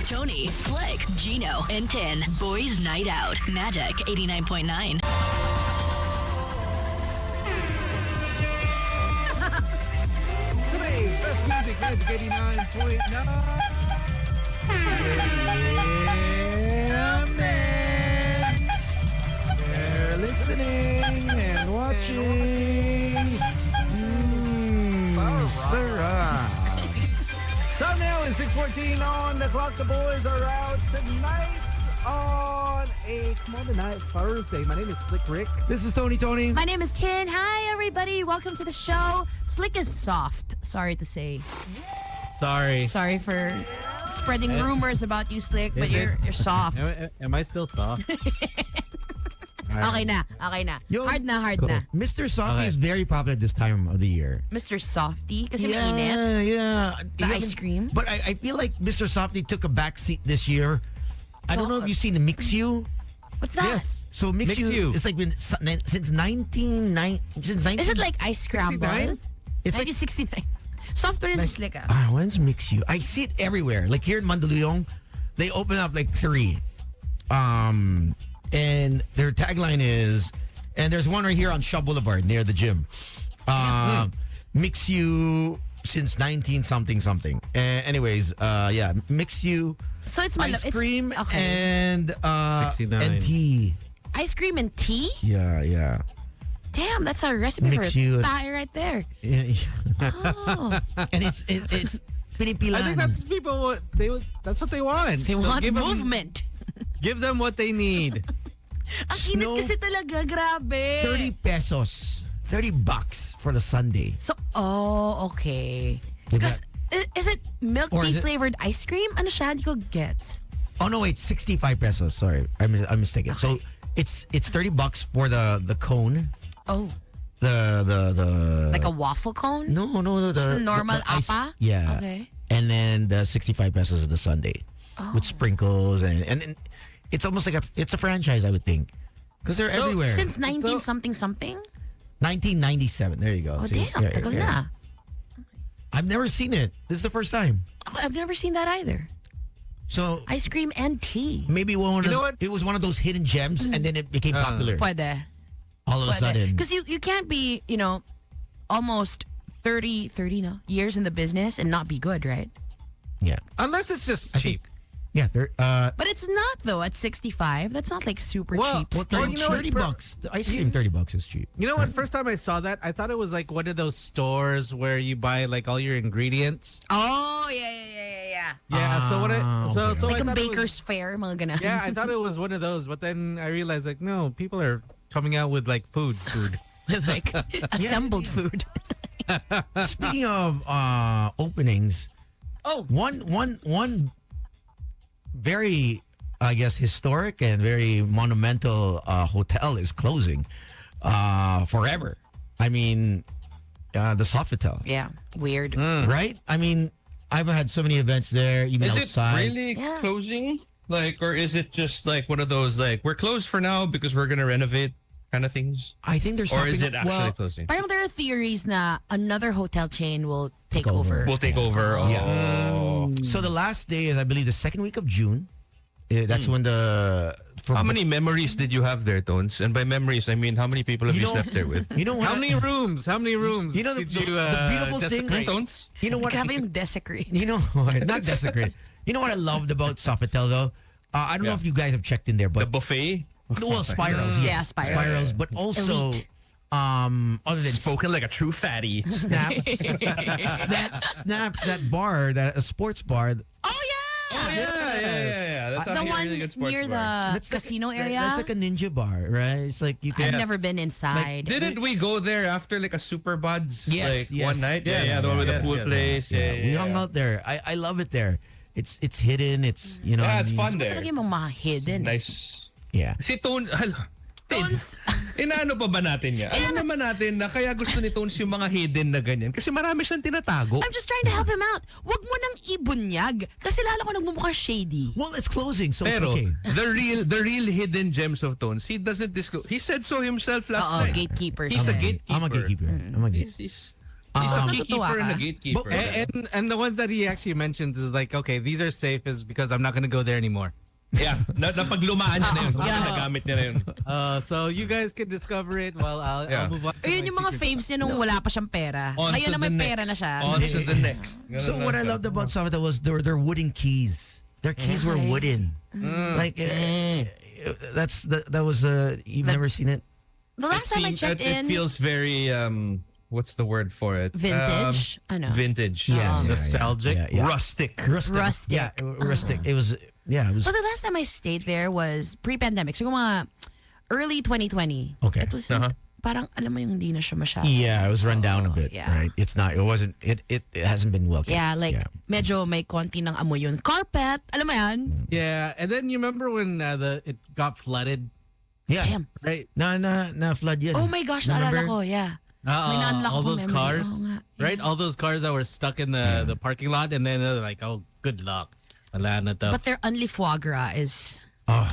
Tony, Slick, Gino, and Tin. Boys Night Out. Magic 89.9. Today's best music, Magic 89.9. Yeah, man. They're listening and watching. Sarah. Time now is 6:14 on the clock. The boys are out tonight on a Monday night Thursday. My name is Slick Rick. This is Tony. My name is Tin. Hi, everybody. Welcome to the show. Slick is soft. Sorry to say. Sorry for spreading rumors about you, Slick, but you're soft. Am I still soft? Okay na. Hard na. Mr. Softy is very popular this time of the year. Mr. Softy, kasi mainit. Yeah. The ice cream. But I feel like Mr. Softy took a backseat this year. I don't know if you've seen the Mix You. What's that? Yes. So Mix You, it's like been since 19... Is it like ice scramble? It's like 1969. Soft pa rin si Slick, ah. When's Mix You? I see it everywhere. Like here in Mandaluyong, they open up like 3. And their tagline is, and there's one right here on Shaw Boulevard near the gym. Mix You since 19-something. Anyways, Mix You. So it's ice cream and 69. and tea. Ice cream and tea? Yeah. Damn, that's a recipe Mix for you- a tae right there. Oh. And it's pinipilan. I think that's that's what they want. They want give movement. Give them what they need. Ang init kasi talaga, grabe. 30 pesos. $30 for the Sunday. So, okay. Diba? Because, is it milk Or is tea it- flavored ice cream? Ano siya? Hindi ko gets. Oh no, wait, 65 pesos. Sorry, I'm mistaken. Okay. So it's $30 for the cone. Oh. The Like a waffle cone? no the normal the ice, apa? Yeah. Okay. And then the 65 pesos is the Sunday with sprinkles and it's almost like it's a franchise, I would think, because they're everywhere. Since 19-something. 1997. There you go. Oh, See? damn. Tagal na. I've never seen it. This is the first time. I've never seen that either. So Ice cream and tea. maybe what? it was one of those hidden gems, and then it became popular Pwede. all of a sudden. Because you can't be, almost 30 years in the business and not be good, right? Yeah. Unless it's just cheap. Yeah. But it's not, though, at 65. That's not like super Well, cheap. well, you know what, $30. The ice cream, $30 is cheap. You know what? First time I saw that, I thought it was like one of those stores where you buy like all your ingredients. Oh, yeah. Yeah. So what? So Like I a thought it baker's fair, mga ganun. Yeah, I thought it was one of those, but then I realized like no, people are coming out with like food. Like assembled food. Speaking of openings, one very, I guess, historic and very monumental hotel is closing forever. I mean, the Sofitel, Yeah, weird. right? I mean, I've had so many events there, even Is outside. it really Yeah. closing? Like, or is it just like one of those like we're closed for now because we're gonna renovate kind of things? I think there's Or is it actually well, closing? Parang there are theories na another hotel chain will take over. over. We'll take over. Oh. Yeah. So the last day is, I believe, the second week of June. That's when How many memories did you have there, Tones? And by memories, I mean how many people have you, slept there with? You know what? How many rooms? You know the beautiful thing. desecrate? Tones? You know what? Grabe yung desecrate. You know, not desecrate. You know what I loved about Sofitel though? I don't know if you guys have checked in there, The but buffet? well, spirals, Yeah, yes, spirals. but also, Elite. other than Spoken like a true fatty. snaps, that bar, that a sports bar. Oh, yeah! Yeah. That's The actually a one really good sports near bar. the casino area. That's like a ninja bar, right? It's like you I've can. never been inside. Didn't we go there after like a super buds? Yes, like yes. one night? Yes, Yeah, the one with yes, the pool yes. place. Yeah, We hung out there. I love it there. It's hidden. It's Yeah, what I it's mean? fun there. Talaga yung mga hidden. Nice. Yeah. Si Tones, Tones. inaano pa ba natin niya? Alam naman natin na kaya gusto ni Tones yung mga hidden na ganyan. Kasi marami siyang tinatago. I'm just trying to help him out. Wag mo nang ibunyag. Kasi lalo ko nagmumukha shady. Well, it's closing, so Pero it's okay. the real hidden gems of Tones, he doesn't disclose. He said so himself last night. Gatekeeper. He's a siya. gatekeeper. I'm a gatekeeper. I'm a gatekeeper. He's He's a Natutuwa beekeeper and a ka. gatekeeper. And the ones that he actually mentions is like, okay, these are safe is because I'm not gonna go there anymore. Yeah, napaglumaan niya na yun. Nagamit niya na yun. So you guys can discover it while I'll move on. To Yun my yung mga secret- faves niya nung wala pa siyang pera. On Ngayon to na the may pera next. na siya. On to the next. So what I loved about some of that was their wooden keys. Their keys were wooden. Like that was you've never seen it. The last time I checked it in, feels very what's the word for it? vintage. Ano? Vintage. Nostalgic. Rustic. Rustic. Yeah, rustic. It was. Yeah, it was. But the last time I stayed there was pre-pandemic. So mga early 2020. Okay. It was parang alam mo yung hindi na siya masyado. Yeah, it was run down a bit. yeah. Right. It's not. It wasn't. It hasn't been well kept. Yeah, like medyo may konti ng amoy yun. Carpet, alam mo yan? Yeah, and then you remember when it got flooded, Yeah. Damn. right? Na flood yan. Oh my gosh, naalala ko, yeah. May na-unlock all akong those memory. cars, Oo nga, right? yeah. All those cars that were stuck in the parking lot, and then they're like, "Oh, good luck." Wala na to. But their only foie gras is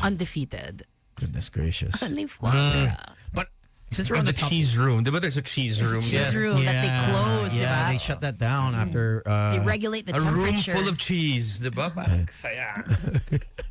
undefeated. Goodness gracious. Only foie gras. But since we're On on the the top, cheese room. Diba there's a cheese room? cheese room that they closed, yeah, diba? they shut that down after. They regulate the A room temperature. full of cheese. Diba? Parang saya.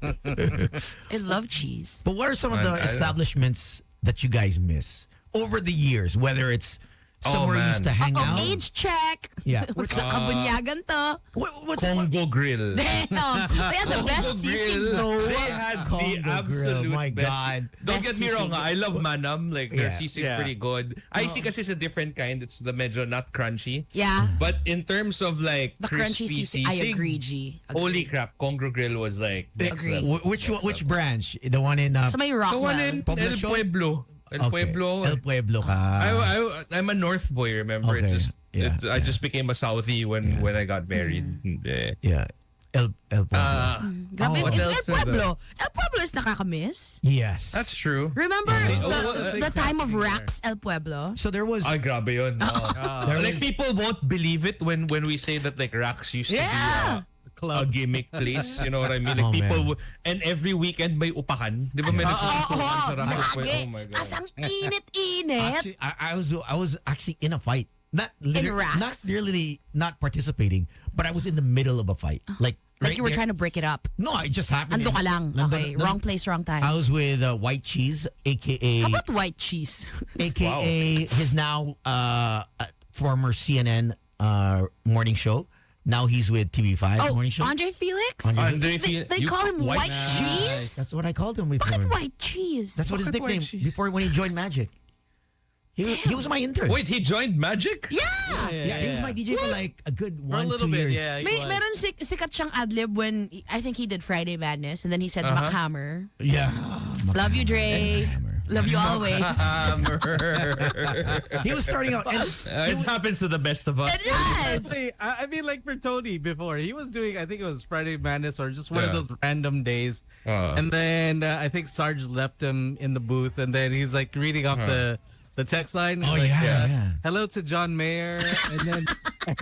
I love cheese. But what are some of the I know. establishments that you guys miss over the years? Whether it's somewhere you used to hang out. Age check. Yeah. What's sa kabunyagan to? What's Congo Grill. Damn. They had the best Congo sisig though. They had Congo the Grill, absolute my best. God. Don't Best get me wrong, sisig. I love manam. Like, their Yeah. sisig's Yeah. pretty good. I see kasi it's a different kind. It's the medyo not crunchy. Yeah. But in terms of like The crunchy crispy sisig. I agree, G. Agree. Holy crap, Congo Grill was like next Agree. level. Which branch? The one in So may The one Rockwell. in Poblacion? El Pueblo. El Pueblo. El Pueblo ka. I'm a North boy, remember? Okay. I just became a Southie when I got married. Yeah. Yeah. El Pueblo. Grabe, what it's else El is there? Pueblo. El Pueblo is nakakamiss. Yes. That's true. Remember the that's time of happening Rax El Pueblo? So there was. Ay, grabe yun. There Like, was- people won't believe it when we say that like Rax used to Yeah. be a gimmick place. You know what I mean? Like Oh, people man. and every weekend may upakan. Di ba may nagsusutukan sa Rax? Lagi. Oh my God. As ang init-init. Actually, I was actually in a fight. Not racks? not really not participating, but I was in the middle of a fight. Like Like you were there- trying to break it up. No, it just happened. Ando ka lang. Okay, wrong place, wrong time. I was with White Cheese, aka How about white cheese? aka his now former CNN morning show. Now he's with TV5 Oh, morning show. Andre Felix? Andre They you- call him white Nice. cheese? That's what I called him before. Bakit white cheese? That's what his Bakit White nickname Cheese? before when he joined Magic. He was my intern. Wait, he joined Magic? Yeah! Yeah, he was my DJ for like a good For a 1-2 little bit, years. yeah. he May, was. meron sikat siyang adlib when I think he did Friday Madness and then he said Mackhammer. Yeah. Love you, Dre. Love you always. Hammer. He was starting out. And It happens to the best of us. It does. Honestly, I mean, like for Tony before, he was doing, I think it was Friday Madness or just one of Yeah. those random days. And then I think Sarge left him in the booth, and then he's like reading off the text line. Oh, like, yeah. Hello to John Mayer,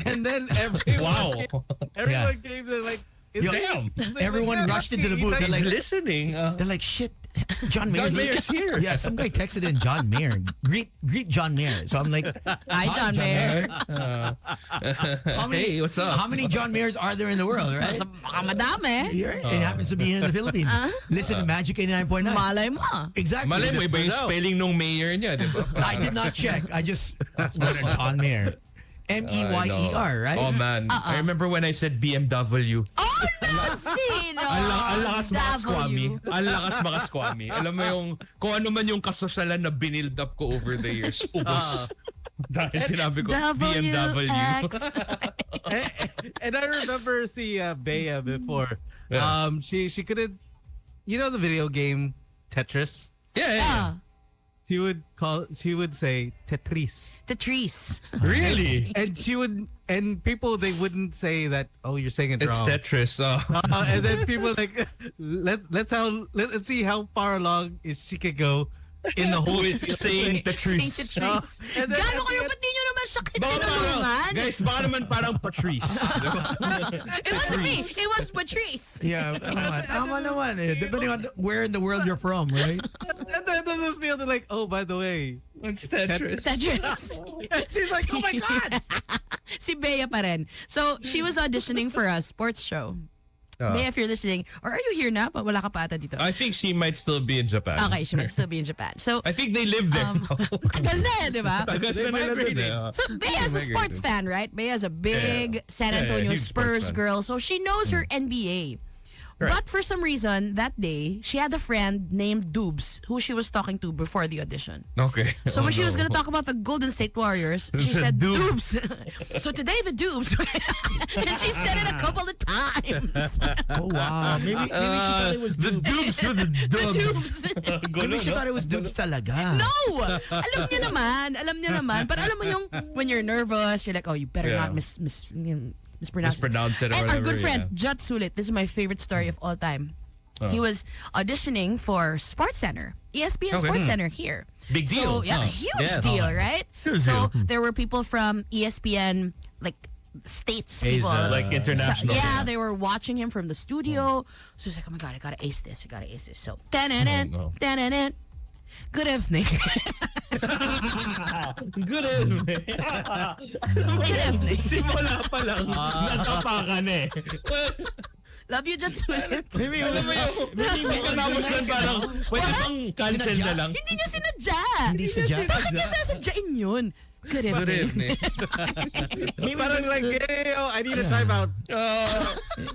and then everyone Wow. everyone came to like. it's like- Damn. it's like, Everyone yeah, rushed into the booth. he's They're He's like- listening. they're like, shit, John Mayer's, Mayer's here. Yeah, some guy texted in John Mayer. Greet John Mayer. So I'm like, Hi, John Mayer. How many, Hey, what's up? How many John Mayers are there in the world, right? Baka madami. Here, it happens to be in the Philippines. Listen to Magic 89.9. Malay mo. Exactly. Malay mo, iba yung spelling nung mayor niya, di ba? I did not check. I just wrote John Mayer. Meyer, right? Oh man, I remember when I said BMW. Oh, no, Gino. Ang lakas mga W. squammy. Ang lakas mga squammy. Alam mo yung, kung ano man yung kasosalan na binild up ko over the years, ubos. Dahil sinabi ko, BMW. WX. and I remember see Bea before. Yeah. She couldn't. You know the video game Tetris. Yeah. She would say Tetris. Tetris. Really? And people they wouldn't say that. Oh, you're saying it It's wrong. Tetris. And then people like let's see how far along she could go in the whole saying Tetris. Tetris. And then Gano'n at kayo, the ba't di nyo naman siya Baka tinulungan? guys, baka naman parang Patrice. It wasn't me. It was Patrice. Yeah, tama naman eh. Depending on where in the world you're from, right? And then those people are like, oh, by the way, It's Tetris. Tetris. She's like, oh my God. Si Bea pa rin. So, she was auditioning for a sports show. Bea, if you're listening, or are you here na? Wala ka pa ata dito. I think she might still be in Japan. Okay, she might still be in Japan. So, I think they live there. tagal na eh, di ba? Tagal na nila dun eh. So, Bea's a sports fan, right? Bea's a big San Antonio huge sports Spurs fan. girl. So, she knows her NBA. But for some reason, that day, she had a friend named Dubs who she was talking to before the audition. Okay. So when she was going to talk about the Golden State Warriors, she said Dubs. So today the Dubs. And she said it a couple of times. Oh, wow. Maybe she thought it was The dupes. dupes for the The dubs. Dubs. Maybe she thought it was dupes talaga. No! Alam niya naman. But alam mo yung, when you're nervous, you're like, oh, you better Yeah. not mispronounce Mispronounce it or And whatever. our good friend, yeah. Jut Sulit, this is my favorite story of all time. He was auditioning for SportsCenter, ESPN Okay. SportsCenter here. Big deal. So, yeah, Huh. huge Yeah. deal, right? Huge So deal. there were people from ESPN, like states people. Like international. Yeah, they were watching him from the studio. So he's like, oh my God, I gotta ace this. So, Oh, no. good evening. Good evening. Good evening. Simula pa lang. Natapakan eh. Love you, Jut Sulit. Maybe alam mo yung pagkatapos lang parang pwede bang cancel na lang. Hindi niya sinadya. Hindi sadya? Bakit niya sasadyain yun? Good Good evening. evening. Parang like, hey, oh, I need a timeout.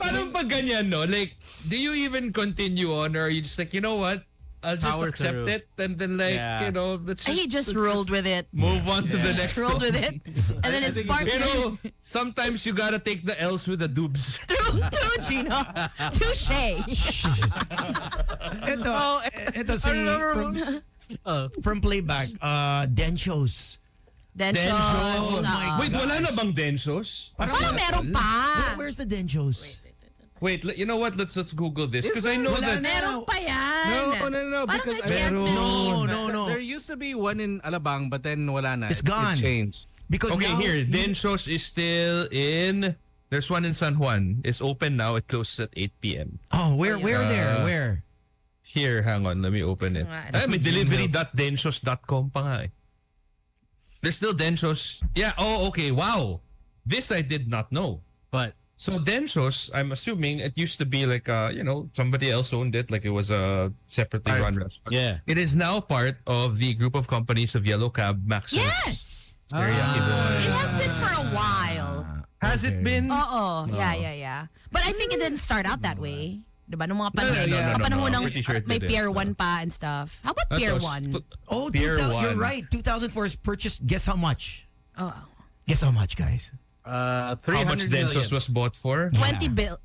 Parang pag ganyan, no? Like, do you even continue on or are you just like, you know what? I'll just Power accept through. it and then like, Yeah. you know, let's He just let's rolled with it. move on to the next Rolled one. with it. And then his think he- partner... You know, sometimes you gotta take the L's with the dubs. True, Gino. Touche. Ito si from playback, Denshos. Densos. Oh my Wait, wala na bang densos? Parang meron pa. Where's the Denshos? Wait, you know what? Let's Google this because I know Wala that. na. Meron pa yan. No. Parang Because I can't Meron. believe. No. There used to be one in Alabang, but then wala na. It's gone. It changed. Because Okay, now, here, densos is still in. There's one in San Juan. It's open now. It closes at 8 p.m. Oh, where there? Where? Here, hang on. Let me open it. Ay, may delivery.densos.com pa nga eh. There's still densos. Yeah, oh, okay. Wow. This I did not know. But So Densos, I'm assuming it used to be like somebody else owned it, like it was a separately run restaurant. yeah. It is now part of the group of companies of Yellow Cab, Maxim, Yes. Teriyaki Boy. It has been for a while. Has it been? Oo. Yeah. But I think it didn't start out that way. Diba? Nung mga No. panahon ng Pretty sure it may didn't. Pier 1 pa and stuff. How about Pier 1? Oh, Pier 2000, you're 1. right. 2004 is purchased. Guess how much? Oh. Guess how much, guys? 300 How much Densos million. was bought for? 20 bill.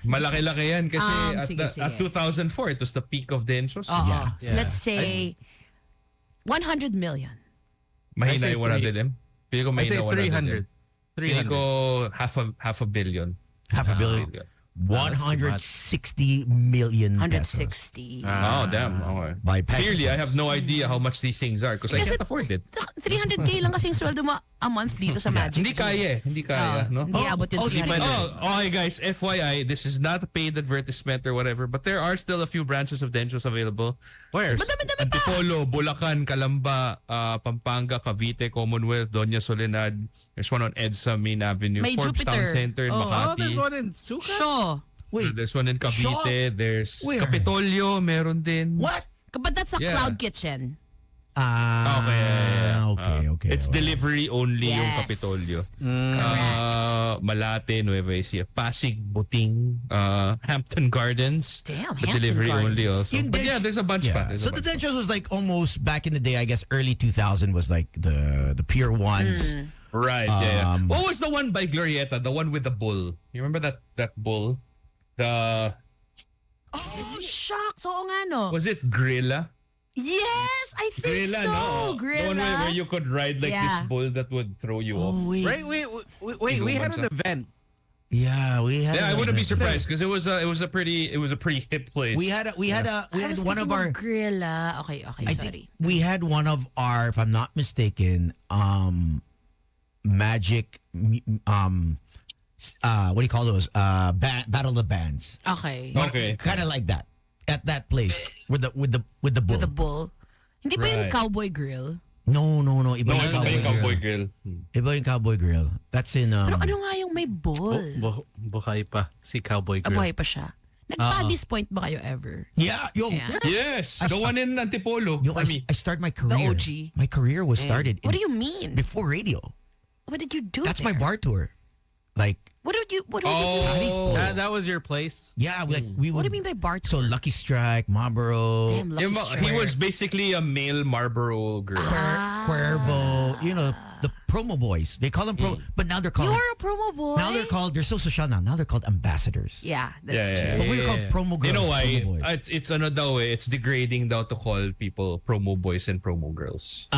Malaki-laki yan kasi Sige. at 2004, it was the peak of Densos. Oo. Yeah. So let's say 100 million. Mahina I say yung 100 M. Pili ko I say mahina 100 M. 300. Pili 300. ko half a billion. Half a billion. 160 million pesos. 160. Oh, damn. Okay. By package. Clearly, I have no idea how much these things are because I Kasi can't afford it. 300k lang kasing sweldo mo a month dito sa Magic. Hindi kaya. Hindi kaya, no? Hindi abot yung si 300. Okay guys, FYI, this is not a paid advertisement or whatever, but there are still a few branches of Densos available. Where? Madami-dami pa. Antipolo, Bulacan, Calamba, Pampanga, Cavite, Commonwealth, Doña Soledad. There's one on EDSA, Main Avenue, May Forbes Town Jupiter. Center in Oh. Oh, there's Makati. one in Suka? Sure. Wait, There's one in Cavite. There's Where? Capitolio, meron din. what? But that's a Yeah. cloud kitchen. Okay. It's delivery only yung Yes. Capitolio. Correct. Malate, Nueva Ecija, Pasig, Buting, Hampton Gardens. Damn, The Hampton delivery only Gardens. also. But yeah, there's a bunch pa. There's So a the bunch Denchos was like almost back in the day, I guess early 2000 was like the Pier 1s. pa. Right, yeah. Um, What was the one by Glorieta? The one with the bull. You remember that bull? Oh, shucks. Oo nga, no? Was it Grilla? Yes, I think Grilla, so. no? The one where you could ride like Yeah. this bull that would throw you off. wait. Right, wait, we had an event. Yeah, we had. Yeah, I wouldn't be surprised because it was a pretty hip place. We had one of our. Grilla. Okay, I sorry. think we had one of our, if I'm not mistaken, magic. What do you call those? Battle of bands. Okay. Okay. Kind of like that at that place with the bull. With the bull. Hindi ba yung Right. Cowboy Grill? No. Iba No, yung ano ba yung Cowboy Cowboy Grill. Grill? Iba yung Cowboy Grill. That's in... Pero ano nga yung may ball? Buhay pa si Cowboy Grill. Buhay pa siya. Nag-Paddy's Point ba kayo ever? Yeah, Yeah. Yes, the one in Antipolo. Yo, For me. I started my career. OG. My career was started What do you mean? before radio. What did you do That's there? my bar tour. Like, What did you do? Paddy's Point. That was your place? Yeah, we What would... do you mean by bar So tour? Lucky Strike, Marlboro, Damn, Lucky He Strike. was basically a male Marlboro girl. Cuervo, the promo boys. They call them but now they're called... You're a promo boy. Now they're so social now. Now they're called ambassadors. Yeah, that's Yeah, true. But we were called promo girls. You know why? Promo boys. It's ano daw eh. It's degrading daw to call people promo boys and promo girls.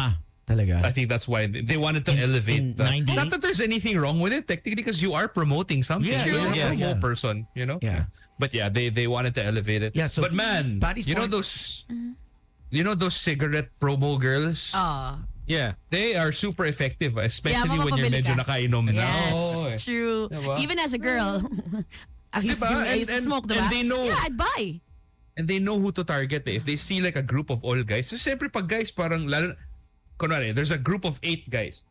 Talaga. I think that's why they wanted to elevate in that. 98? Not that there's anything wrong with it, technically, because you are promoting something. Yeah, You're yeah, a promo yeah. person, you know? Yeah. But yeah, they wanted to elevate it. Yeah, so but man, Paddy's you know Point- those cigarette promo girls? Yeah. They are super effective, especially Yeah, when you're makapabili medyo ka. nakainom na. Yes, Oo eh. true. Diba? Even as a girl, I used to smoke, diba? and they know. Yeah, I'd buy. And they know who to target eh. If they see like a group of all guys, so siyempre pag guys parang lalo, kunwari, there's a group of 8 guys.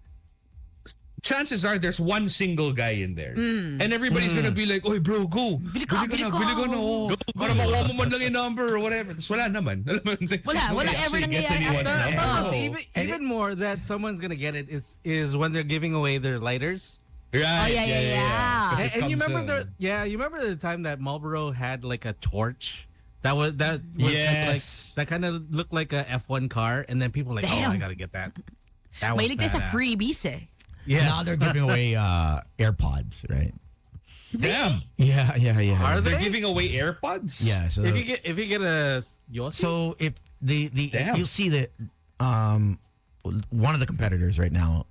Chances are there's one single guy in there. And everybody's gonna be like, oy bro, go. Bili ka na. Oh. Para makuha mo man lang yung number or whatever. Tapos wala naman. Wala ever nangyayari anyone after. number. But Oh. even more that someone's gonna get it is when they're giving away their lighters. Right. yeah. Kasi it And you comes, remember you remember the time that Marlboro had like a torch that was Yes. that kind of looked like a F1 car, and then people were like, Damn. oh, I gotta get that. That was Mahilig tayo sa badass. freebies eh. Yes. Now they're giving away AirPods, right? Damn. Yeah. Are They're they? giving away AirPods? Yeah. So If you get a Yossi? so if the Damn. you'll see that one of the competitors right now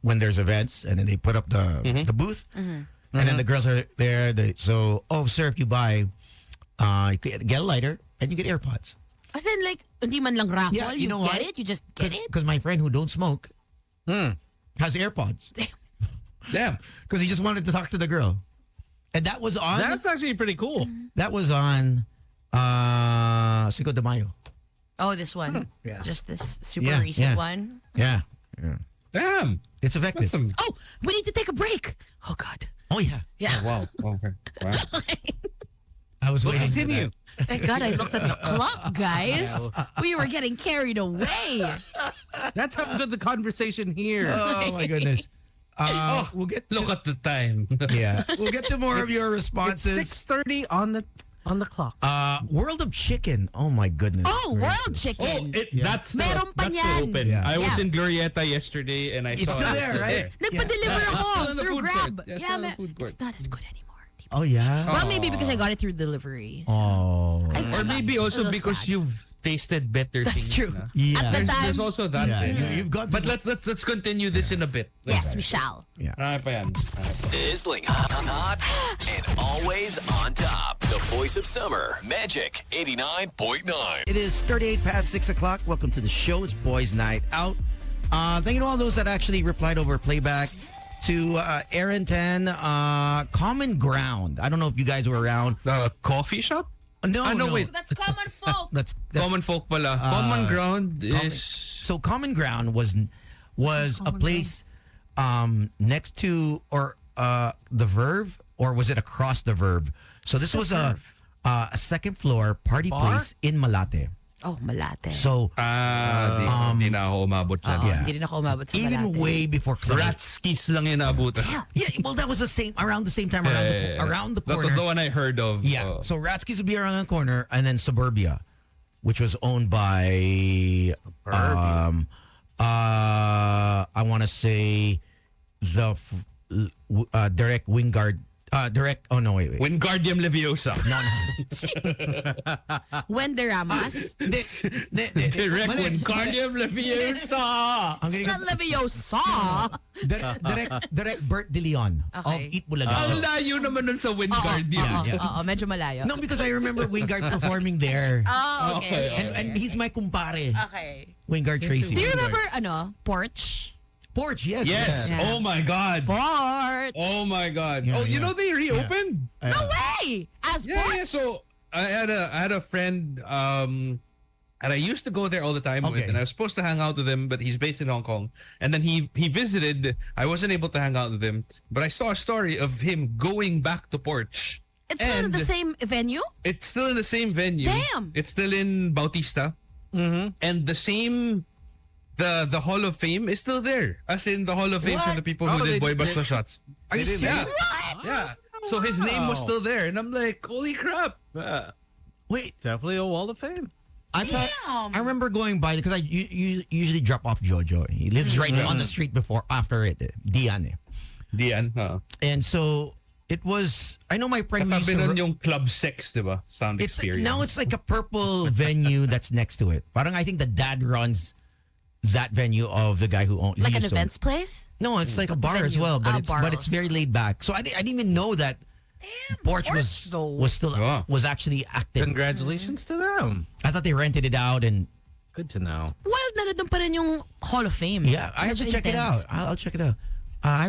when there's events and then they put up the booth and then the girls are there. So sir, if you buy, you get a lighter and you get AirPods. As in like, hindi man lang raffle, Yeah, you you know get what? it, you just get it. Because my friend who don't smoke has AirPods Damn. because he just wanted to talk to the girl, and that was on. That's actually pretty cool. That was on Cinco de Mayo. Oh, this one. Yeah. Just this super Yeah, recent yeah. one. Yeah. Damn. It's effective. That's some. Oh, we need to take a break. Oh, God. Oh yeah. Yeah. Wow. Okay. Wow. I was We'll waiting. for continue. Thank God I looked at the clock, guys. We were getting carried away. That's how good the conversation here. that. Oh my goodness. We'll get to, Look at the time. yeah. We'll get to more of your It's responses. 6:30 on the clock. World of Chicken. Oh my goodness. Oh, World Oh, Chicken. that's still, Meron pa that's still yan. open. Yeah. I was Yeah. in Glorieta yesterday and I It's saw still it. there, right? Nagpa-deliver Yeah. ako Still in the through food Grab. court. Yeah, Yeah, still in the man. food court. It's not as good anymore. Oh yeah. Well, maybe because I got it through delivery. So Oh. I Or got maybe a also little because sad. you've tasted better That's things. true. Na. Yeah. At the time. There's also that Yeah. thing. You've gone. But let's continue this in a bit. Yes, we shall. Marami pa yan. Sizzling hot and always on top. The voice of summer, Magic 89.9. It is 38 past 6 o'clock. Welcome to the show. It's Boys Night Out. Thank you to all those that actually replied over playback to Aaron 10. Common Ground. I don't know if you guys were around. The coffee shop? No, no, wait. That's common folk. That's Common folk pala. Common ground is... So Common Ground was a place next to or the Verve, or was it across the Verve? So this was a second floor party place in Malate. Oh, Malate. So di na ako umabot dyan. yeah. Hindi rin ako umabot sa even Malate. way before Club. Ratskis lang yung naabutan. Yeah, well, that was the same around the same time around the That corner. was the one I heard of. Yeah. So Ratsky's would be around the corner, and then Suburbia, which was owned by I want to say the Direct Wingard. Direct. Oh no, wait. Wingardium Leviosa. When the Ramas. Direct Wingardium Leviosa. Ang It's galing not Leviosa. Direct Bert De Leon of Okay. Eat Bulaga. Ang layo naman nun sa Wingardium. Oo, medyo malayo. No, because I remember Wingard performing there, Oh, okay. and he's my kumpare, Okay. Wingard Tracy. Do you remember, Porch? Porch? Yes. Yes. Yeah. Oh my God. Porch. Oh my God. Yeah, Oh, you yeah. know they reopened? No way! As Yeah, Porch? yeah. So I had a friend And I used to go there all the time with, Okay. and I was supposed to hang out with him, but he's based in Hong Kong. And then he visited. I wasn't able to hang out with him, but I saw a story of him going back to Porch. It's not in the same venue? It's still in the same venue. Damn. It's still in Bautista. Mm-hmm. And the same, the Hall of Fame is still there. As in the Hall of Fame for What? the people who did Boy Basta shots. Are you serious? Yeah. What? Yeah. So his name was still there. And I'm like, holy crap. Wait, Definitely a wall of fame. I thought Damn. I remember going by because I usually drop off Jojo. He lives right on the street after it, Dian. Dian. And so it was. I know my friend used Katabi nun to. yung Club Sex, diba? Sound It's experience. now it's like a purple venue that's next to it. Parang I think the dad runs that venue of the guy who owns. Like an events place? No, it's like a bar as venue. well, but it's bar but it's very laid back. So I didn't even know that Porch was though. still Yeah. was actually active. Congratulations to them. I thought they rented it out and Good to know. Well, nandun pa rin yung Hall of Fame. yeah, I have to Medyo check it intense. out. I'll check it out. I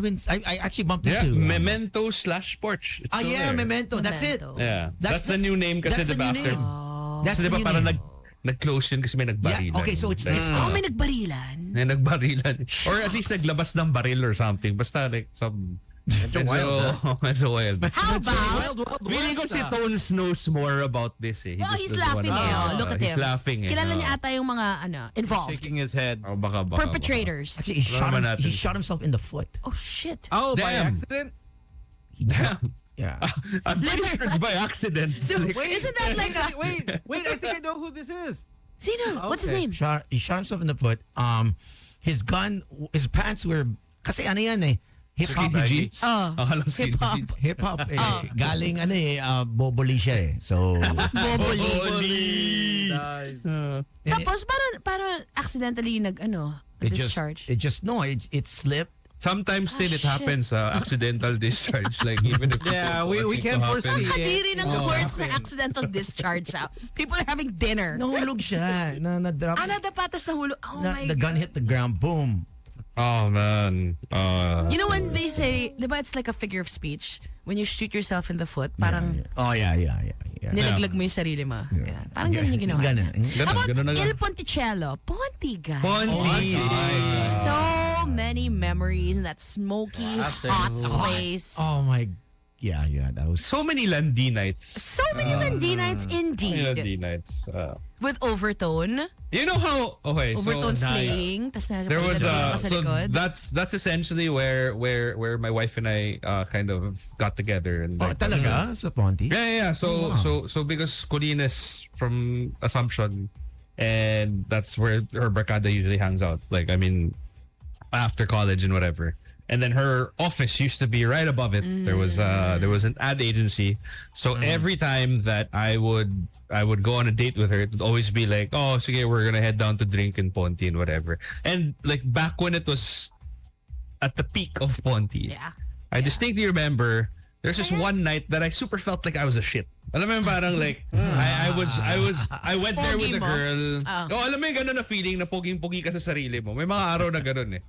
actually bumped Yeah, into Memento/Porch. It's still yeah, there. Memento. That's it. Memento. Yeah. That's the the- new name kasi that's the diba new after. name. That's Kasi the diba new parang name. nag-close yun kasi may nagbarilan. Yeah, okay, so it's- it's- Oh, may nagbarilan. May nagbarilan. Or at least naglabas ng baril or something. Basta like some... Medyo wild. How about... Feeling ko si Tones knows more about this eh. He Well, just he's doesn't laughing wanna- eh. Oh, look at He's him. laughing eh. Kilala niya Oh. ata yung mga involved. Shaking his head. Oh, baka. Perpetrators. Actually, Alam natin. he shot himself in the foot. Oh, shit. Oh, by Damn. accident? Damn. Yeah. I'm pretty sure it's by accident. Dude, Wait, isn't that like a... wait, I think I know who this is. Sino? What's his Okay. name? He shot himself in the foot. His gun, his pants were kasi ano yan eh. Hip hop. Skinny jeans. Oh, Akala skinny hip-hop. jeans. Hip hop eh. Galing ano eh, boboli siya eh. So Boboli. Nice. Tapos, parang accidentally discharge. it slipped. Sometimes still it shit. happens accidental discharge. Like even if Yeah, we want it to can't happen. foresee. Kadiri ng Oh. words na accidental discharge. People are having dinner. Nahulog siya. Na-drop. Nadapatas na hulo. Oh my The gun God. hit the ground. Boom. Oh man. You know when they say, diba it's like a figure of speech? When you shoot yourself in the foot, parang Oh yeah. nilaglag mo yung sarili mo. Yeah. Parang ganun yung ginawa. Ganun. How about ganun na nga. Il Ponticello? Ponti, guys. Ponti. So many memories in that smoky, hot place. Oh my. Yeah. That was. So many Landi nights. So many Landi nights indeed. Landi nights. With overtone. You know how? Okay, Overtone's so playing. Tas there was sa so likod. that's essentially where my wife and I kind of got together and Oh, like, talaga? Sa Ponti? Yeah. So because Colleen is from Assumption, and that's where her barkada usually hangs out. Like I mean, after college and whatever. And then her office used to be right above it. There was an ad agency. So every time that I would go on a date with her, it would always be like, oh, sige, we're gonna head down to drink in Ponti and whatever. And like back when it was at the peak of Ponti, Yeah. I distinctly remember there's just one night that I super felt like I was a shit. Alam mo yung parang like I went there with a Pogi mo? girl. Oh. Oh, alam mo yung ganun na feeling na poging-pogi ka sa sarili mo. May mga araw na ganun eh.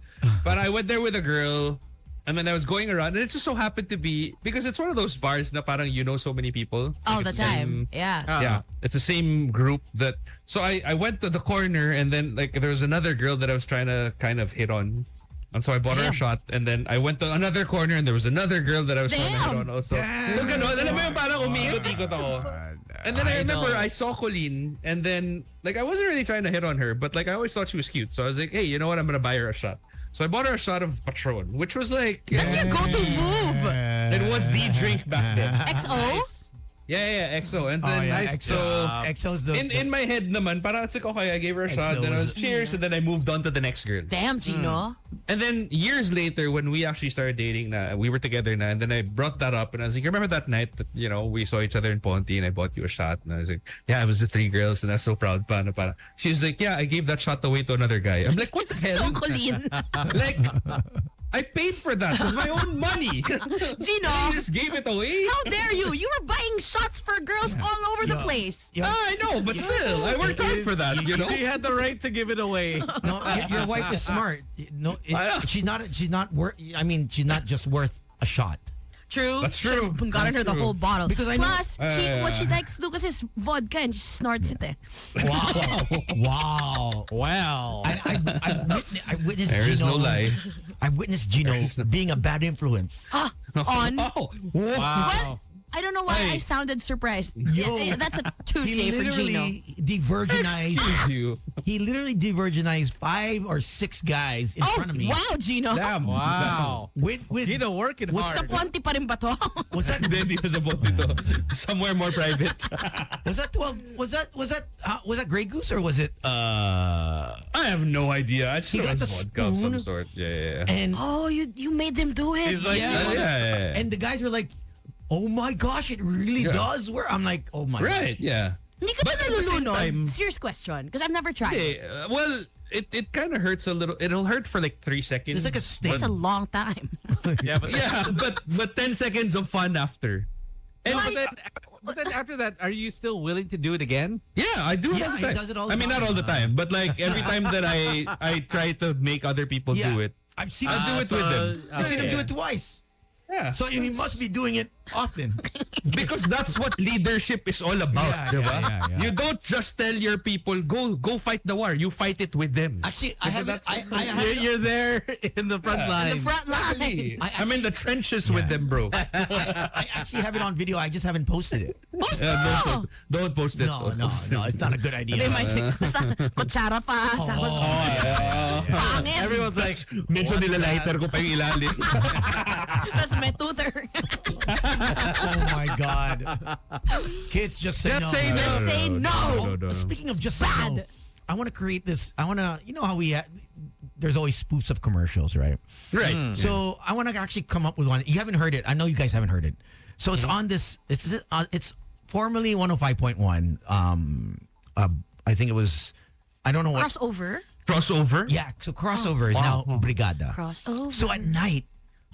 But I went there with a girl and then I was going around and it just so happened to be because it's one of those bars na parang you know so many people. All Like, the it's time. same- Yeah. yeah, it's the same group that. So I went to the corner and then like there was another girl that I was trying to kind of hit on. And so I bought her a Damn. shot and then I went to another corner and there was another girl that I was trying to hit Damn. on also. So ganun, alam mo yung parang umiikot-ikot ako. And then I remember I saw Colleen and then like I wasn't really trying to hit on her but like I always thought she was cute. So I was like, hey, you know what? I'm gonna buy her a shot. So I bought her a shot of Patron, which was like That's your go-to move. it was the drink back then. XO? Yeah, XO. And then EXO. EXO's the. in my head naman, parang it's like, okay, I gave her a shot, EXO then I was- was cheers, and then I moved on to the next girl. Damn, Gino. And then years later, when we actually started dating, na we were together na, and then I brought that up, and I was like, remember that night that, you know, we saw each other in Ponti, and I bought you a shot, and I was like, yeah, it was the three girls, and I was so proud pa, na parang, she was like, yeah, I gave that shot away to another guy. I'm like, what the hell? So Colleen. Like, I paid for that with my own money. Gino, You just gave it away? how dare you? You were buying shots for girls all over the place. I know, but still, I worked hard for that, you know? She had the right to give it away. No, your wife is smart. No, I know. she's not worth. I mean, she's not just worth a shot. True. That's true. Should've gotten her the whole bottle. Because I know- Plus, what she likes to do kasi is vodka and she snorts it eh. Wow. Wow. I witnessed There is Gino. no lie. I witnessed Gino being a bad influence. On. Oh, Wow. I don't know why Hey. I sounded surprised. Yo. Yeah, that's a He Tuesday for Gino. literally de-virginized. excuse you. He literally de-virginized 5 or 6 guys in Oh, front of me. wow, Gino. Damn. Wow. With Gino working What's Sa hard. Puanti pa rin ba to? was that Hindi na sa boat ito. Somewhere more private. was that 12? Was that Grey Goose or was it? I have no idea. I just He got was the vodka of some spoon. sort. Yeah. And Oh, you made them do it. He's like, yeah. and the guys were like, "Oh my gosh, it really Yeah. does work." I'm like, "Oh my Right, yeah. Hindi ka ba But at the same nalulunod? time- Serious question, because I've never tried. Hey, well, it kind of hurts a little. It'll hurt for like 3 seconds. It's like a sting. It's a long time. Yeah, but Yeah, but 10 seconds of fun after. And but then after that, are you still willing to do it again? yeah, I do it Yeah, all the he time. does it all I the mean, not time. all the time, but like every time that I try to make other people Yeah. do it, I've seen I'll do him. it with them. I've seen him do it twice. Yeah. So he must be doing it often. Because that's what leadership is all about, Yeah, diba? yeah. You don't just tell your people go fight the war. You fight it with them. Actually, I have it. I have it. You're there in the front line. The front line. I'm in the trenches with them, bro. I actually have it on video. I just haven't posted it. Post Don't post it. No, it's not a good They idea. might nasa kutsara pa. Tapos, pangit. Everyone's like, Medyo nilalighter ko pa yung ilalim. Tapos may tutor. Oh my God, kids, just say Just no. say no. Just say no. Oh, speaking of just say no, Bad. I want to create this. I want to, you know how there's always spoofs of commercials, right? Right. So I want to actually come up with one. You haven't heard it. I know you guys haven't heard it. So it's on this. It's formerly 105.1. I think it was. I don't know what. Crossover. Crossover? Yeah. So crossover is now Brigada. Crossover. So at night,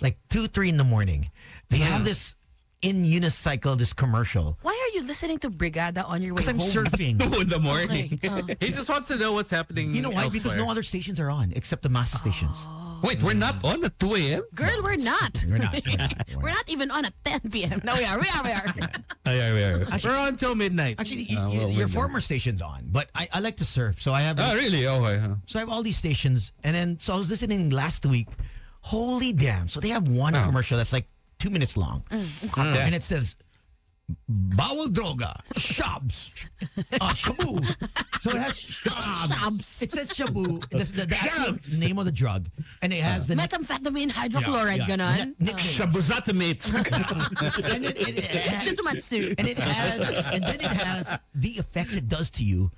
like 2-3 in the morning, they have this in unicycle, this commercial. Why are you listening to Brigada on your way Because I'm home? surfing. 2 in the morning. Okay. he just wants to know what's happening. You know why? Because elsewhere. no other stations are on except the master stations. Wait, we're not on at 2 a.m.? Girl, we're not. We're not. We're not even on at 10 p.m. No, we are. We're on till midnight. Actually, well, your we're former station's on, but I like to surf, so I have Oh, really? Okay. Huh. so I have all these stations, and then so I was listening last week. Holy damn! So they have one commercial that's like 2 minutes long, and it says bawal droga, shabs, shabu. So it has shabs. It says shabu. The actual name of the drug, and it has the Methamphetamine, hydrochloride, ganon. nickname. Shabuzatamate. And then Chitumatsu. and then it has the effects it does to you,